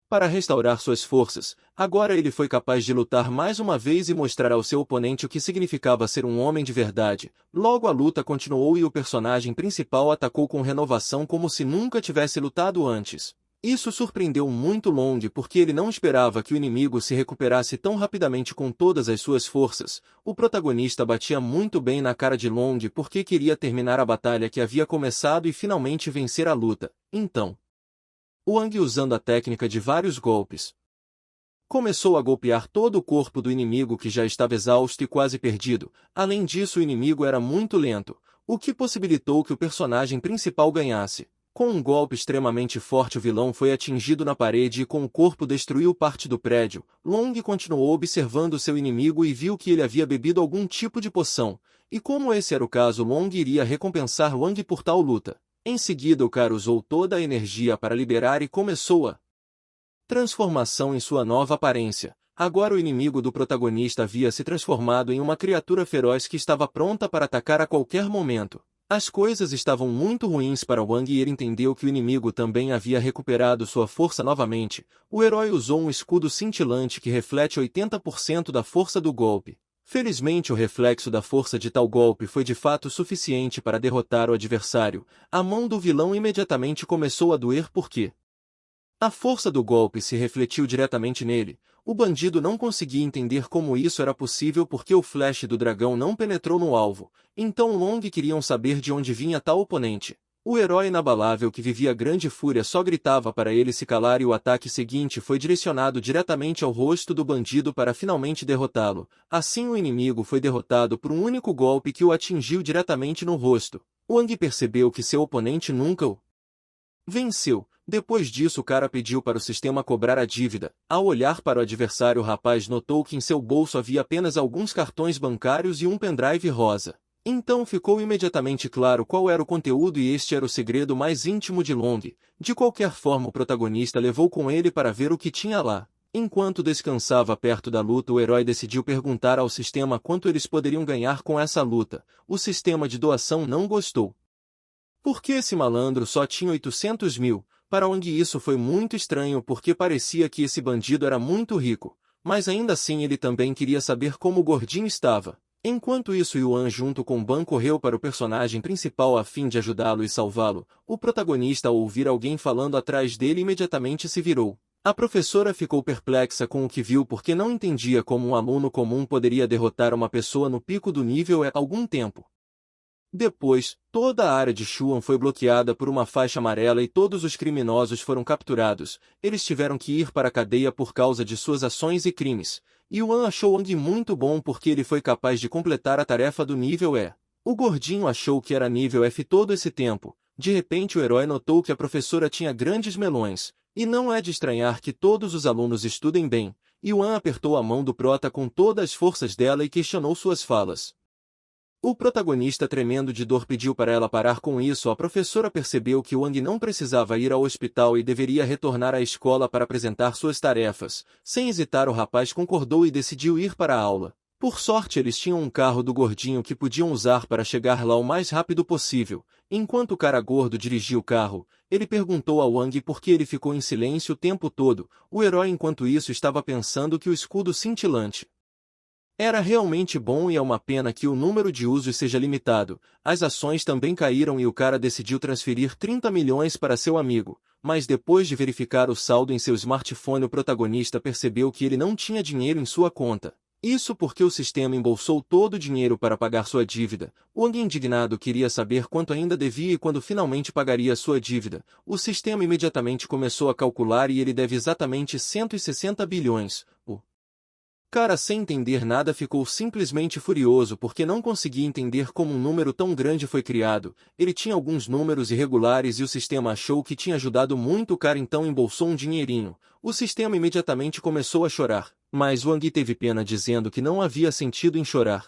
A: Para restaurar suas forças, agora ele foi capaz de lutar mais uma vez e mostrar ao seu oponente o que significava ser um homem de verdade. Logo a luta continuou e o personagem principal atacou com renovação como se nunca tivesse lutado antes. Isso surpreendeu muito Long porque ele não esperava que o inimigo se recuperasse tão rapidamente com todas as suas forças. O protagonista batia muito bem na cara de Long porque queria terminar a batalha que havia começado e finalmente vencer a luta. Então Wang usando a técnica de vários golpes começou a golpear todo o corpo do inimigo que já estava exausto e quase perdido. Além disso o inimigo era muito lento, o que possibilitou que o personagem principal ganhasse. Com um golpe extremamente forte o vilão foi atingido na parede e com o corpo destruiu parte do prédio. Long continuou observando seu inimigo e viu que ele havia bebido algum tipo de poção, e como esse era o caso Long iria recompensar Wang por tal luta. Em seguida o cara usou toda a energia para liberar e começou a transformação em sua nova aparência. Agora o inimigo do protagonista havia se transformado em uma criatura feroz que estava pronta para atacar a qualquer momento. As coisas estavam muito ruins para Wang e ele entendeu que o inimigo também havia recuperado sua força novamente. O herói usou um escudo cintilante que reflete 80% da força do golpe. Felizmente o reflexo da força de tal golpe foi de fato suficiente para derrotar o adversário. A mão do vilão imediatamente começou a doer porque a força do golpe se refletiu diretamente nele. O bandido não conseguia entender como isso era possível porque o flash do dragão não penetrou no alvo. Então Long queriam saber de onde vinha tal oponente. O herói inabalável que vivia grande fúria só gritava para ele se calar e o ataque seguinte foi direcionado diretamente ao rosto do bandido para finalmente derrotá-lo. Assim o inimigo foi derrotado por um único golpe que o atingiu diretamente no rosto. Wang percebeu que seu oponente nunca o venceu. Depois disso o cara pediu para o sistema cobrar a dívida. Ao olhar para o adversário o rapaz notou que em seu bolso havia apenas alguns cartões bancários e um pendrive rosa. Então ficou imediatamente claro qual era o conteúdo e este era o segredo mais íntimo de Long. De qualquer forma o protagonista levou com ele para ver o que tinha lá. Enquanto descansava perto da luta o herói decidiu perguntar ao sistema quanto eles poderiam ganhar com essa luta. O sistema de doação não gostou. Porque esse malandro só tinha 800 mil? Para Wang isso foi muito estranho porque parecia que esse bandido era muito rico. Mas ainda assim ele também queria saber como o gordinho estava. Enquanto isso Yuan junto com Ban correu para o personagem principal a fim de ajudá-lo e salvá-lo. O protagonista ao ouvir alguém falando atrás dele imediatamente se virou. A professora ficou perplexa com o que viu porque não entendia como um aluno comum poderia derrotar uma pessoa no pico do nível há algum tempo. Depois, toda a área de Shuan foi bloqueada por uma faixa amarela e todos os criminosos foram capturados. Eles tiveram que ir para a cadeia por causa de suas ações e crimes. Yuan achou Wang muito bom porque ele foi capaz de completar a tarefa do nível E. O gordinho achou que era nível F todo esse tempo. De repente o herói notou que a professora tinha grandes melões. E não é de estranhar que todos os alunos estudem bem. Yuan apertou a mão do prota com todas as forças dela e questionou suas falas. O protagonista, tremendo de dor, pediu para ela parar com isso. A professora percebeu que Wang não precisava ir ao hospital e deveria retornar à escola para apresentar suas tarefas. Sem hesitar, o rapaz concordou e decidiu ir para a aula. Por sorte, eles tinham um carro do gordinho que podiam usar para chegar lá o mais rápido possível. Enquanto o cara gordo dirigia o carro, ele perguntou a Wang por que ele ficou em silêncio o tempo todo. O herói, enquanto isso, estava pensando que o escudo cintilante era realmente bom e é uma pena que o número de usos seja limitado. As ações também caíram e o cara decidiu transferir 30 milhões para seu amigo. Mas depois de verificar o saldo em seu smartphone, o protagonista percebeu que ele não tinha dinheiro em sua conta. Isso porque o sistema embolsou todo o dinheiro para pagar sua dívida. Wang, indignado, queria saber quanto ainda devia e quando finalmente pagaria sua dívida. O sistema imediatamente começou a calcular e ele deve exatamente 160 bilhões. O cara, sem entender nada, ficou simplesmente furioso porque não conseguia entender como um número tão grande foi criado. Ele tinha alguns números irregulares e o sistema achou que tinha ajudado muito o cara, então embolsou um dinheirinho. O sistema imediatamente começou a chorar, mas Wang teve pena, dizendo que não havia sentido em chorar.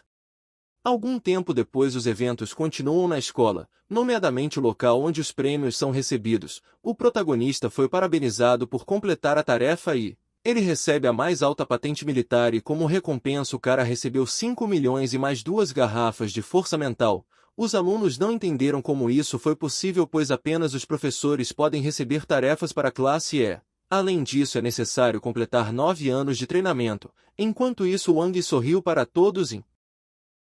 A: Algum tempo depois, os eventos continuam na escola, nomeadamente o local onde os prêmios são recebidos. O protagonista foi parabenizado por completar a tarefa e ele recebe a mais alta patente militar e, como recompensa, o cara recebeu 5 milhões e mais 2 garrafas de força mental. Os alunos não entenderam como isso foi possível, pois apenas os professores podem receber tarefas para a classe E. Além disso, é necessário completar 9 anos de treinamento. Enquanto isso, Wang sorriu para todos em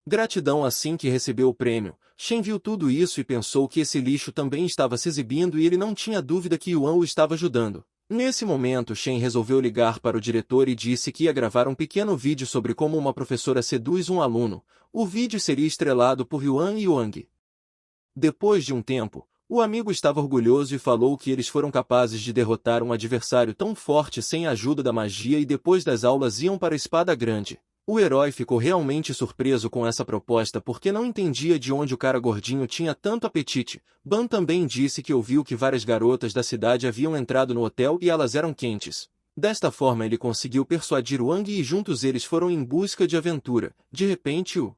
A: gratidão assim que recebeu o prêmio. Shen viu tudo isso e pensou que esse lixo também estava se exibindo e ele não tinha dúvida que Yuan o estava ajudando. Nesse momento, Shen resolveu ligar para o diretor e disse que ia gravar um pequeno vídeo sobre como uma professora seduz um aluno. O vídeo seria estrelado por Yuan e Wang. Depois de um tempo, o amigo estava orgulhoso e falou que eles foram capazes de derrotar um adversário tão forte sem a ajuda da magia e depois das aulas iam para a Espada Grande. O herói ficou realmente surpreso com essa proposta porque não entendia de onde o cara gordinho tinha tanto apetite. Ban também disse que ouviu que várias garotas da cidade haviam entrado no hotel e elas eram quentes. Desta forma ele conseguiu persuadir Wang e juntos eles foram em busca de aventura. De repente o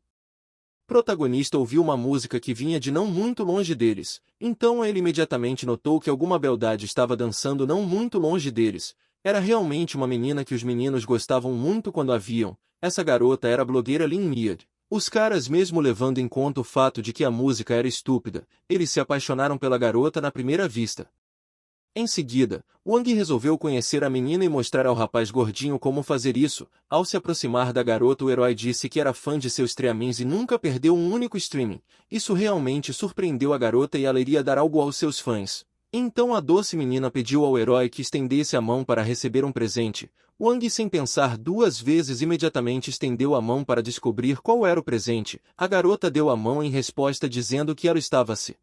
A: protagonista ouviu uma música que vinha de não muito longe deles. Então ele imediatamente notou que alguma beldade estava dançando não muito longe deles. Era realmente uma menina que os meninos gostavam muito quando a viam. Essa garota era a blogueira Lin Miad. Os caras, mesmo levando em conta o fato de que a música era estúpida, eles se apaixonaram pela garota na primeira vista. Em seguida, Wang resolveu conhecer a menina e mostrar ao rapaz gordinho como fazer isso. Ao se aproximar da garota, o herói disse que era fã de seus streamings e nunca perdeu um único streaming. Isso realmente surpreendeu a garota e ela iria dar algo aos seus fãs. Então a doce menina pediu ao herói que estendesse a mão para receber um presente. Wang, sem pensar duas vezes, imediatamente estendeu a mão para descobrir qual era o presente. A garota deu a mão em resposta, dizendo que ela estava se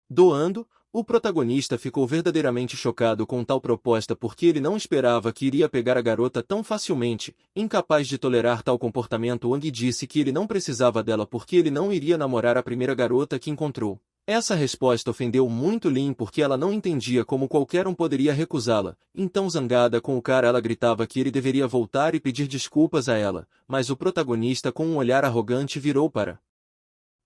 A: doando. O protagonista ficou verdadeiramente chocado com tal proposta porque ele não esperava que iria pegar a garota tão facilmente. Incapaz de tolerar tal comportamento, Wang disse que ele não precisava dela porque ele não iria namorar a primeira garota que encontrou. Essa resposta ofendeu muito Lin porque ela não entendia como qualquer um poderia recusá-la. Então, zangada com o cara, ela gritava que ele deveria voltar e pedir desculpas a ela, mas o protagonista, com um olhar arrogante, virou para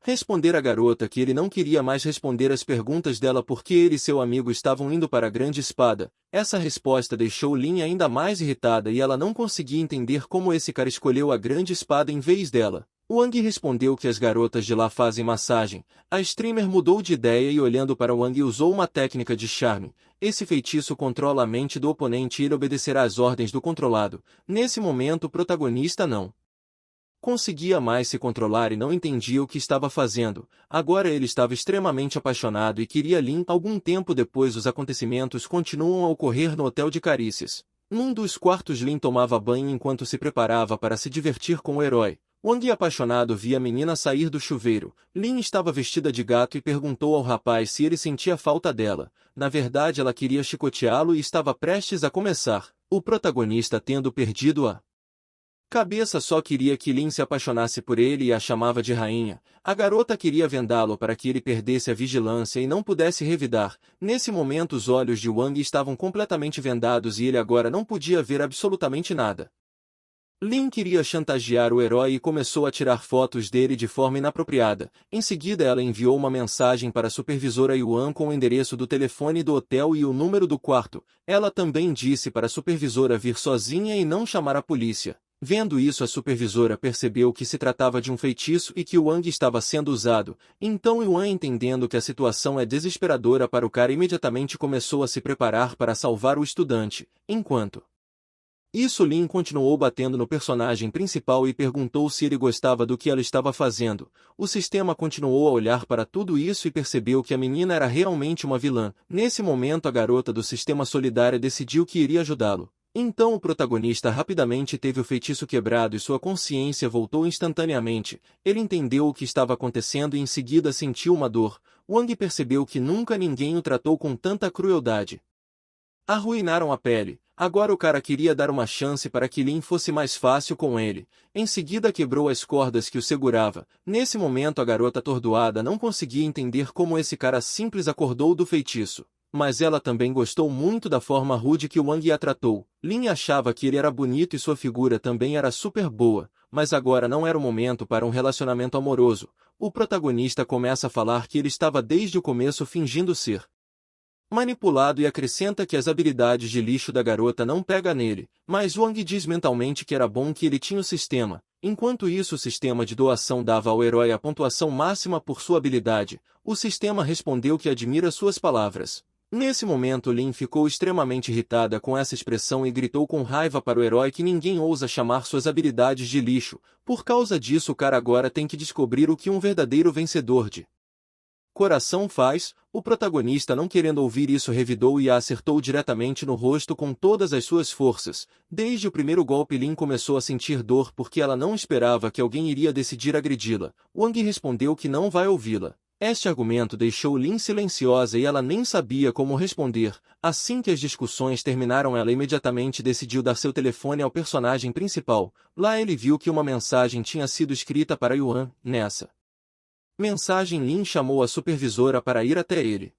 A: responder à garota que ele não queria mais responder as perguntas dela porque ele e seu amigo estavam indo para a Grande Espada. Essa resposta deixou Lin ainda mais irritada e ela não conseguia entender como esse cara escolheu a Grande Espada em vez dela. Wang respondeu que as garotas de lá fazem massagem. A streamer mudou de ideia e, olhando para Wang, usou uma técnica de charme. Esse feitiço controla a mente do oponente e ele obedecerá às ordens do controlado. Nesse momento, o protagonista não conseguia mais se controlar e não entendia o que estava fazendo. Agora ele estava extremamente apaixonado e queria Lin. Algum tempo depois, os acontecimentos continuam a ocorrer no Hotel de Carícias. Num dos quartos, Lin tomava banho enquanto se preparava para se divertir com o herói. Wang, apaixonado, via a menina sair do chuveiro. Lin estava vestida de gato e perguntou ao rapaz se ele sentia falta dela. Na verdade, ela queria chicoteá-lo e estava prestes a começar. O protagonista, tendo perdido a cabeça, só queria que Lin se apaixonasse por ele e a chamava de rainha. A garota queria vendá-lo para que ele perdesse a vigilância e não pudesse revidar. Nesse momento, os olhos de Wang estavam completamente vendados e ele agora não podia ver absolutamente nada. Lin queria chantagear o herói e começou a tirar fotos dele de forma inapropriada. Em seguida, ela enviou uma mensagem para a supervisora Yuan com o endereço do telefone do hotel e o número do quarto. Ela também disse para a supervisora vir sozinha e não chamar a polícia. Vendo isso, a supervisora percebeu que se tratava de um feitiço e que Wang estava sendo usado. Então Yuan, entendendo que a situação é desesperadora para o cara, imediatamente começou a se preparar para salvar o estudante. Enquanto isso, Lin continuou batendo no personagem principal e perguntou se ele gostava do que ela estava fazendo. O sistema continuou a olhar para tudo isso e percebeu que a menina era realmente uma vilã. Nesse momento, a garota do sistema solidário decidiu que iria ajudá-lo. Então o protagonista rapidamente teve o feitiço quebrado e sua consciência voltou instantaneamente. Ele entendeu o que estava acontecendo e em seguida sentiu uma dor. Wang percebeu que nunca ninguém o tratou com tanta crueldade. Arruinaram a pele. Agora o cara queria dar uma chance para que Lin fosse mais fácil com ele. Em seguida quebrou as cordas que o segurava. Nesse momento a garota atordoada não conseguia entender como esse cara simples acordou do feitiço. Mas ela também gostou muito da forma rude que Wang a tratou. Lin achava que ele era bonito e sua figura também era super boa, mas agora não era o momento para um relacionamento amoroso. O protagonista começa a falar que ele estava desde o começo fingindo ser manipulado e acrescenta que as habilidades de lixo da garota não pega nele, mas Wang diz mentalmente que era bom que ele tinha o sistema. Enquanto isso, o sistema de doação dava ao herói a pontuação máxima por sua habilidade. O sistema respondeu que admira suas palavras. Nesse momento, Lin ficou extremamente irritada com essa expressão e gritou com raiva para o herói que ninguém ousa chamar suas habilidades de lixo. Por causa disso, o cara agora tem que descobrir o que um verdadeiro vencedor de coração faz. O protagonista, não querendo ouvir isso, revidou e a acertou diretamente no rosto com todas as suas forças. Desde o primeiro golpe, Lin começou a sentir dor porque ela não esperava que alguém iria decidir agredi-la. Wang respondeu que não vai ouvi-la. Este argumento deixou Lin silenciosa e ela nem sabia como responder. Assim que as discussões terminaram, ela imediatamente decidiu dar seu telefone ao personagem principal. Lá ele viu que uma mensagem tinha sido escrita para Yuan. Nessa mensagem, Lin chamou a supervisora para ir até ele.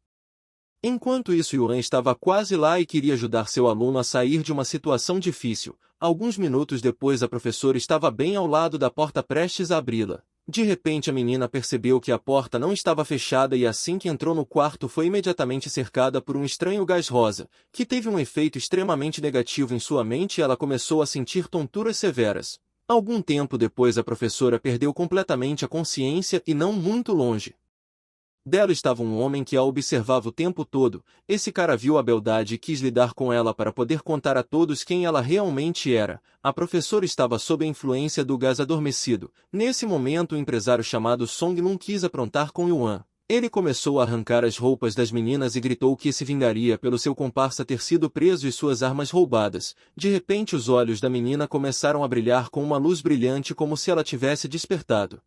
A: Enquanto isso, Yuan estava quase lá e queria ajudar seu aluno a sair de uma situação difícil. Alguns minutos depois, a professora estava bem ao lado da porta prestes a abri-la. De repente, a menina percebeu que a porta não estava fechada e assim que entrou no quarto foi imediatamente cercada por um estranho gás rosa, que teve um efeito extremamente negativo em sua mente e ela começou a sentir tonturas severas. Algum tempo depois, a professora perdeu completamente a consciência e não muito longe dela estava um homem que a observava o tempo todo. Esse cara viu a beldade e quis lidar com ela para poder contar a todos quem ela realmente era. A professora estava sob a influência do gás adormecido. Nesse momento, o empresário chamado Song não quis aprontar com Yuan. Ele começou a arrancar as roupas das meninas e gritou que se vingaria pelo seu comparsa ter sido preso e suas armas roubadas. De repente, os olhos da menina começaram a brilhar com uma luz brilhante como se ela tivesse despertado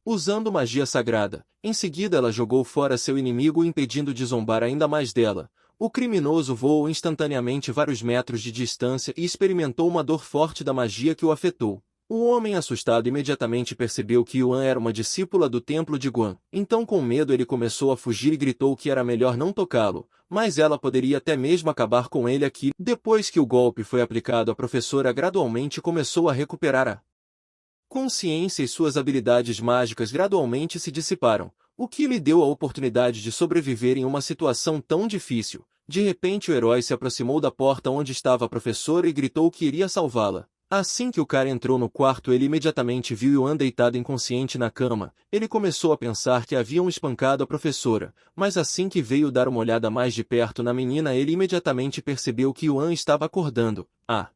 A: usando magia sagrada. Em seguida, ela jogou fora seu inimigo, impedindo de zombar ainda mais dela. O criminoso voou instantaneamente vários metros de distância e experimentou uma dor forte da magia que o afetou. O homem, assustado, imediatamente percebeu que Yuan era uma discípula do templo de Guan. Então, com medo, ele começou a fugir e gritou que era melhor não tocá-lo, mas ela poderia até mesmo acabar com ele aqui. Depois que o golpe foi aplicado, a professora gradualmente começou a recuperar a consciência e suas habilidades mágicas gradualmente se dissiparam, o que lhe deu a oportunidade de sobreviver em uma situação tão difícil. De repente, o herói se aproximou da porta onde estava a professora e gritou que iria salvá-la. Assim que o cara entrou no quarto, ele imediatamente viu Yuan deitado inconsciente na cama. Ele começou a pensar que haviam espancado a professora, mas assim que veio dar uma olhada mais de perto na menina, ele imediatamente percebeu que Yuan estava acordando. A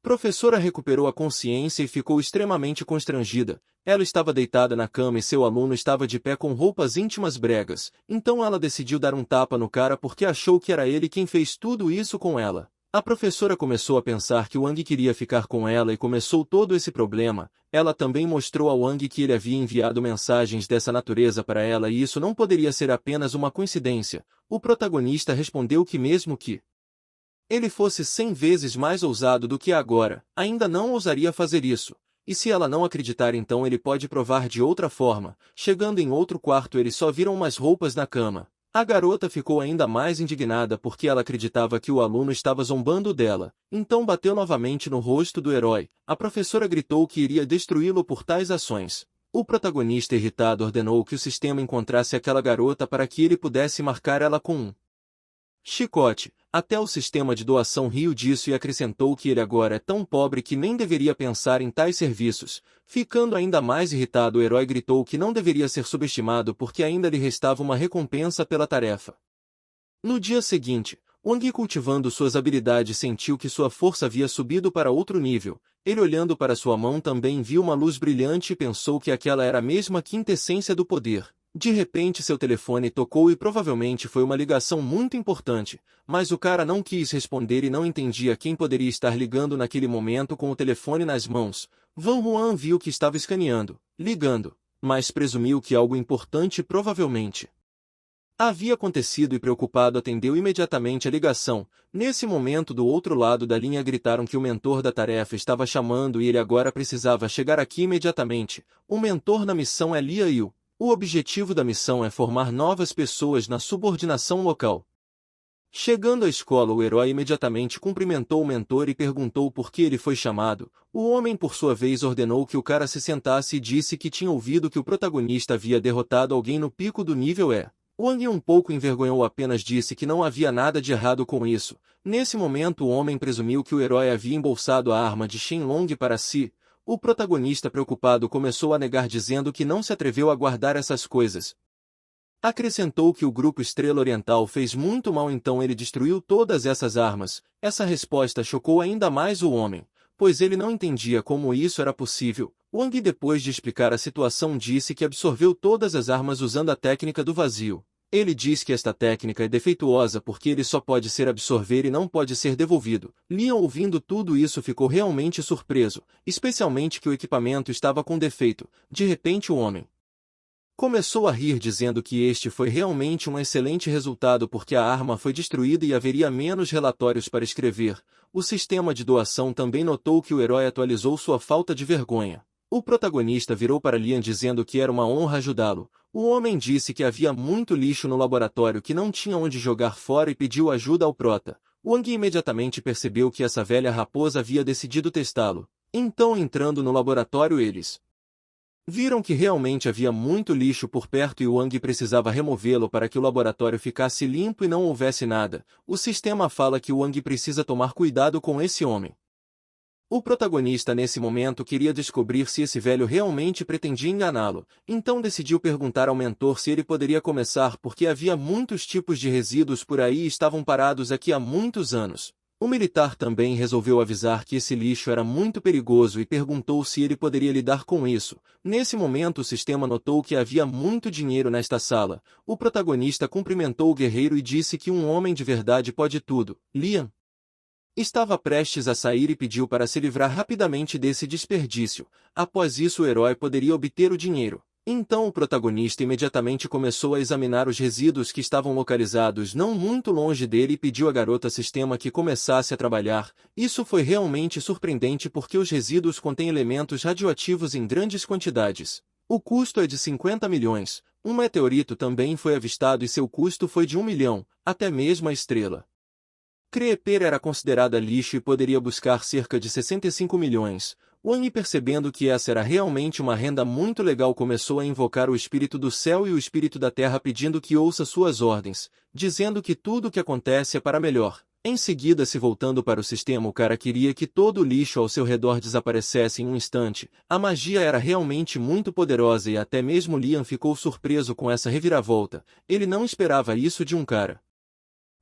A: professora recuperou a consciência e ficou extremamente constrangida. Ela estava deitada na cama e seu aluno estava de pé com roupas íntimas bregas. Então ela decidiu dar um tapa no cara porque achou que era ele quem fez tudo isso com ela. A professora começou a pensar que Wang queria ficar com ela e começou todo esse problema. Ela também mostrou a Wang que ele havia enviado mensagens dessa natureza para ela e isso não poderia ser apenas uma coincidência. O protagonista respondeu que mesmo que ele fosse 100 vezes mais ousado do que agora, ainda não ousaria fazer isso. E se ela não acreditar então ele pode provar de outra forma. Chegando em outro quarto eles só viram umas roupas na cama. A garota ficou ainda mais indignada porque ela acreditava que o aluno estava zombando dela. Então bateu novamente no rosto do herói. A professora gritou que iria destruí-lo por tais ações. O protagonista irritado ordenou que o sistema encontrasse aquela garota para que ele pudesse marcar ela com um chicote. Até o sistema de doação riu disso e acrescentou que ele agora é tão pobre que nem deveria pensar em tais serviços. Ficando ainda mais irritado, o herói gritou que não deveria ser subestimado porque ainda lhe restava uma recompensa pela tarefa. No dia seguinte, Wang, cultivando suas habilidades, sentiu que sua força havia subido para outro nível. Ele, olhando para sua mão, também viu uma luz brilhante e pensou que aquela era a mesma quintessência do poder. De repente seu telefone tocou e provavelmente foi uma ligação muito importante, mas o cara não quis responder e não entendia quem poderia estar ligando naquele momento com o telefone nas mãos. Van Juan viu que estava escaneando, ligando, mas presumiu que algo importante provavelmente havia acontecido e preocupado atendeu imediatamente a ligação. Nesse momento do outro lado da linha gritaram que o mentor da tarefa estava chamando e ele agora precisava chegar aqui imediatamente. O mentor na missão é Lia Yu. O objetivo da missão é formar novas pessoas na subordinação local. Chegando à escola, o herói imediatamente cumprimentou o mentor e perguntou por que ele foi chamado. O homem, por sua vez, ordenou que o cara se sentasse e disse que tinha ouvido que o protagonista havia derrotado alguém no pico do nível E. Wang, um pouco envergonhado, apenas disse que não havia nada de errado com isso. Nesse momento, o homem presumiu que o herói havia embolsado a arma de Shenlong para si. O protagonista, preocupado, começou a negar dizendo que não se atreveu a guardar essas coisas. Acrescentou que o grupo Estrela Oriental fez muito mal, então ele destruiu todas essas armas. Essa resposta chocou ainda mais o homem, pois ele não entendia como isso era possível. Wang, depois de explicar a situação, disse que absorveu todas as armas usando a técnica do vazio. Ele diz que esta técnica é defeituosa porque ele só pode ser absorver e não pode ser devolvido. Lian, ouvindo tudo isso, ficou realmente surpreso, especialmente que o equipamento estava com defeito. De repente o homem começou a rir dizendo que este foi realmente um excelente resultado porque a arma foi destruída e haveria menos relatórios para escrever. O sistema de doação também notou que o herói atualizou sua falta de vergonha. O protagonista virou para Lian dizendo que era uma honra ajudá-lo. O homem disse que havia muito lixo no laboratório que não tinha onde jogar fora e pediu ajuda ao prota. Wang imediatamente percebeu que essa velha raposa havia decidido testá-lo. Então, entrando no laboratório, eles viram que realmente havia muito lixo por perto e Wang precisava removê-lo para que o laboratório ficasse limpo e não houvesse nada. O sistema fala que Wang precisa tomar cuidado com esse homem. O protagonista nesse momento queria descobrir se esse velho realmente pretendia enganá-lo, então decidiu perguntar ao mentor se ele poderia começar porque havia muitos tipos de resíduos por aí e estavam parados aqui há muitos anos. O militar também resolveu avisar que esse lixo era muito perigoso e perguntou se ele poderia lidar com isso. Nesse momento o sistema notou que havia muito dinheiro nesta sala. O protagonista cumprimentou o guerreiro e disse que um homem de verdade pode tudo. Lian estava prestes a sair e pediu para se livrar rapidamente desse desperdício. Após isso o herói poderia obter o dinheiro. Então o protagonista imediatamente começou a examinar os resíduos que estavam localizados não muito longe dele e pediu à garota sistema que começasse a trabalhar. Isso foi realmente surpreendente porque os resíduos contêm elementos radioativos em grandes quantidades. O custo é de 50 milhões. Um meteorito também foi avistado e seu custo foi de 1 milhão, até mesmo a estrela Creeper era considerada lixo e poderia buscar cerca de 65 milhões. Wang, percebendo que essa era realmente uma renda muito legal, começou a invocar o espírito do céu e o espírito da terra pedindo que ouça suas ordens, dizendo que tudo o que acontece é para melhor. Em seguida, se voltando para o sistema, o cara queria que todo o lixo ao seu redor desaparecesse em um instante. A magia era realmente muito poderosa e até mesmo Lian ficou surpreso com essa reviravolta. Ele não esperava isso de um cara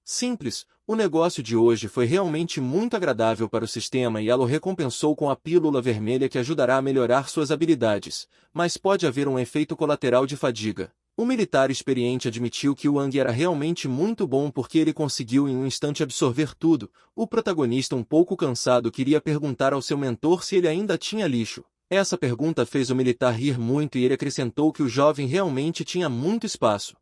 A: simples. O negócio de hoje foi realmente muito agradável para o sistema e ela o recompensou com a pílula vermelha que ajudará a melhorar suas habilidades, mas pode haver um efeito colateral de fadiga. O militar experiente admitiu que o Wang era realmente muito bom porque ele conseguiu em um instante absorver tudo. O protagonista, um pouco cansado, queria perguntar ao seu mentor se ele ainda tinha lixo. Essa pergunta fez o militar rir muito e ele acrescentou que o jovem realmente tinha muito espaço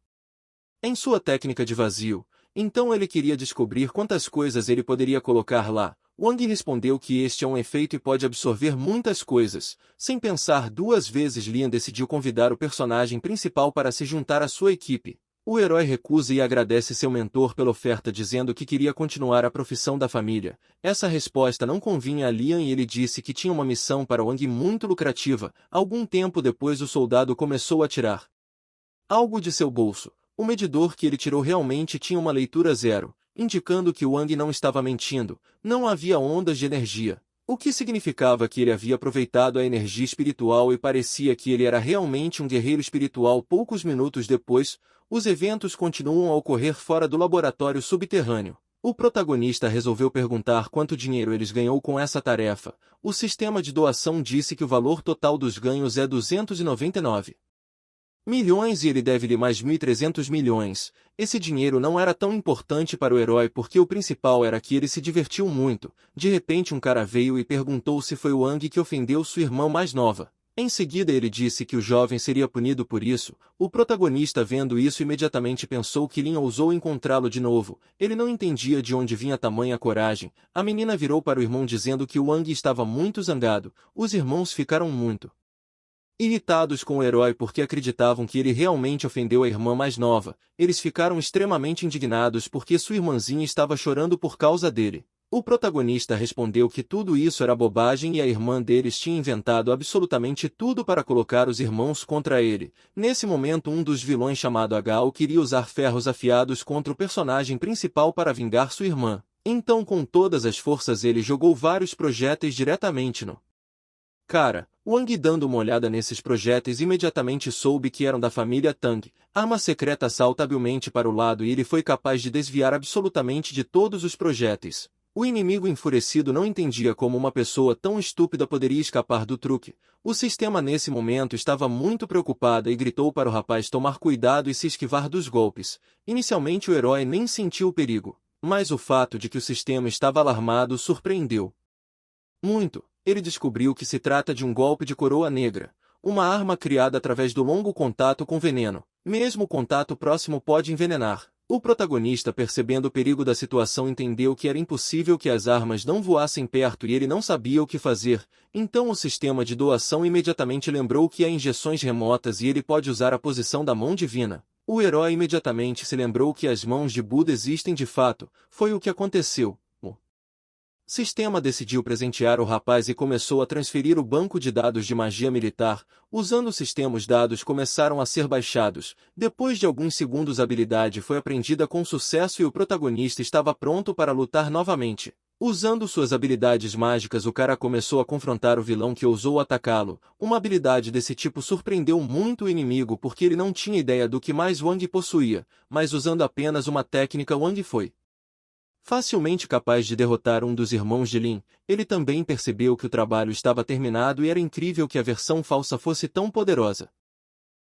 A: em sua técnica de vazio, então ele queria descobrir quantas coisas ele poderia colocar lá. Wang respondeu que este é um efeito e pode absorver muitas coisas. Sem pensar duas vezes, Lian decidiu convidar o personagem principal para se juntar à sua equipe. O herói recusa e agradece seu mentor pela oferta, dizendo que queria continuar a profissão da família. Essa resposta não convinha a Lian e ele disse que tinha uma missão para Wang muito lucrativa. Algum tempo depois, o soldado começou a tirar algo de seu bolso. O medidor que ele tirou realmente tinha uma leitura 0, indicando que Wang não estava mentindo. Não havia ondas de energia, o que significava que ele havia aproveitado a energia espiritual e parecia que ele era realmente um guerreiro espiritual. Poucos minutos depois, os eventos continuam a ocorrer fora do laboratório subterrâneo. O protagonista resolveu perguntar quanto dinheiro eles ganhou com essa tarefa. O sistema de doação disse que o valor total dos ganhos é 299 milhões e ele deve-lhe mais 1.300 milhões. Esse dinheiro não era tão importante para o herói porque o principal era que ele se divertiu muito. De repente um cara veio e perguntou se foi o Wang que ofendeu sua irmã mais nova. Em seguida ele disse que o jovem seria punido por isso. O protagonista, vendo isso, imediatamente pensou que Lin ousou encontrá-lo de novo. Ele não entendia de onde vinha tamanha coragem. A menina virou para o irmão dizendo que o Wang estava muito zangado. Os irmãos ficaram muito irritados com o herói porque acreditavam que ele realmente ofendeu a irmã mais nova. Eles ficaram extremamente indignados porque sua irmãzinha estava chorando por causa dele. O protagonista respondeu que tudo isso era bobagem e a irmã deles tinha inventado absolutamente tudo para colocar os irmãos contra ele. Nesse momento, um dos vilões, chamado Hao, queria usar ferros afiados contra o personagem principal para vingar sua irmã. Então, com todas as forças, ele jogou vários projéteis diretamente no cara. Wang, dando uma olhada nesses projéteis, imediatamente soube que eram da família Tang. A arma secreta salta habilmente para o lado e ele foi capaz de desviar absolutamente de todos os projéteis. O inimigo, enfurecido, não entendia como uma pessoa tão estúpida poderia escapar do truque. O sistema nesse momento estava muito preocupada e gritou para o rapaz tomar cuidado e se esquivar dos golpes. Inicialmente o herói nem sentiu o perigo, mas o fato de que o sistema estava alarmado o surpreendeu muito. Ele descobriu que se trata de um golpe de coroa negra, uma arma criada através do longo contato com veneno. Mesmo o contato próximo pode envenenar. O protagonista, percebendo o perigo da situação, entendeu que era impossível que as armas não voassem perto e ele não sabia o que fazer. Então o sistema de doação imediatamente lembrou que há injeções remotas e ele pode usar a posição da mão divina. O herói imediatamente se lembrou que as mãos de Buda existem de fato. Foi o que aconteceu. O sistema decidiu presentear o rapaz e começou a transferir o banco de dados de magia militar. Usando o sistema, os dados começaram a ser baixados. Depois de alguns segundos, a habilidade foi aprendida com sucesso e o protagonista estava pronto para lutar novamente. Usando suas habilidades mágicas, o cara começou a confrontar o vilão que ousou atacá-lo. Uma habilidade desse tipo surpreendeu muito o inimigo porque ele não tinha ideia do que mais Wang possuía, mas usando apenas uma técnica, Wang foi facilmente capaz de derrotar um dos irmãos de Lin. Ele também percebeu que o trabalho estava terminado e era incrível que a versão falsa fosse tão poderosa.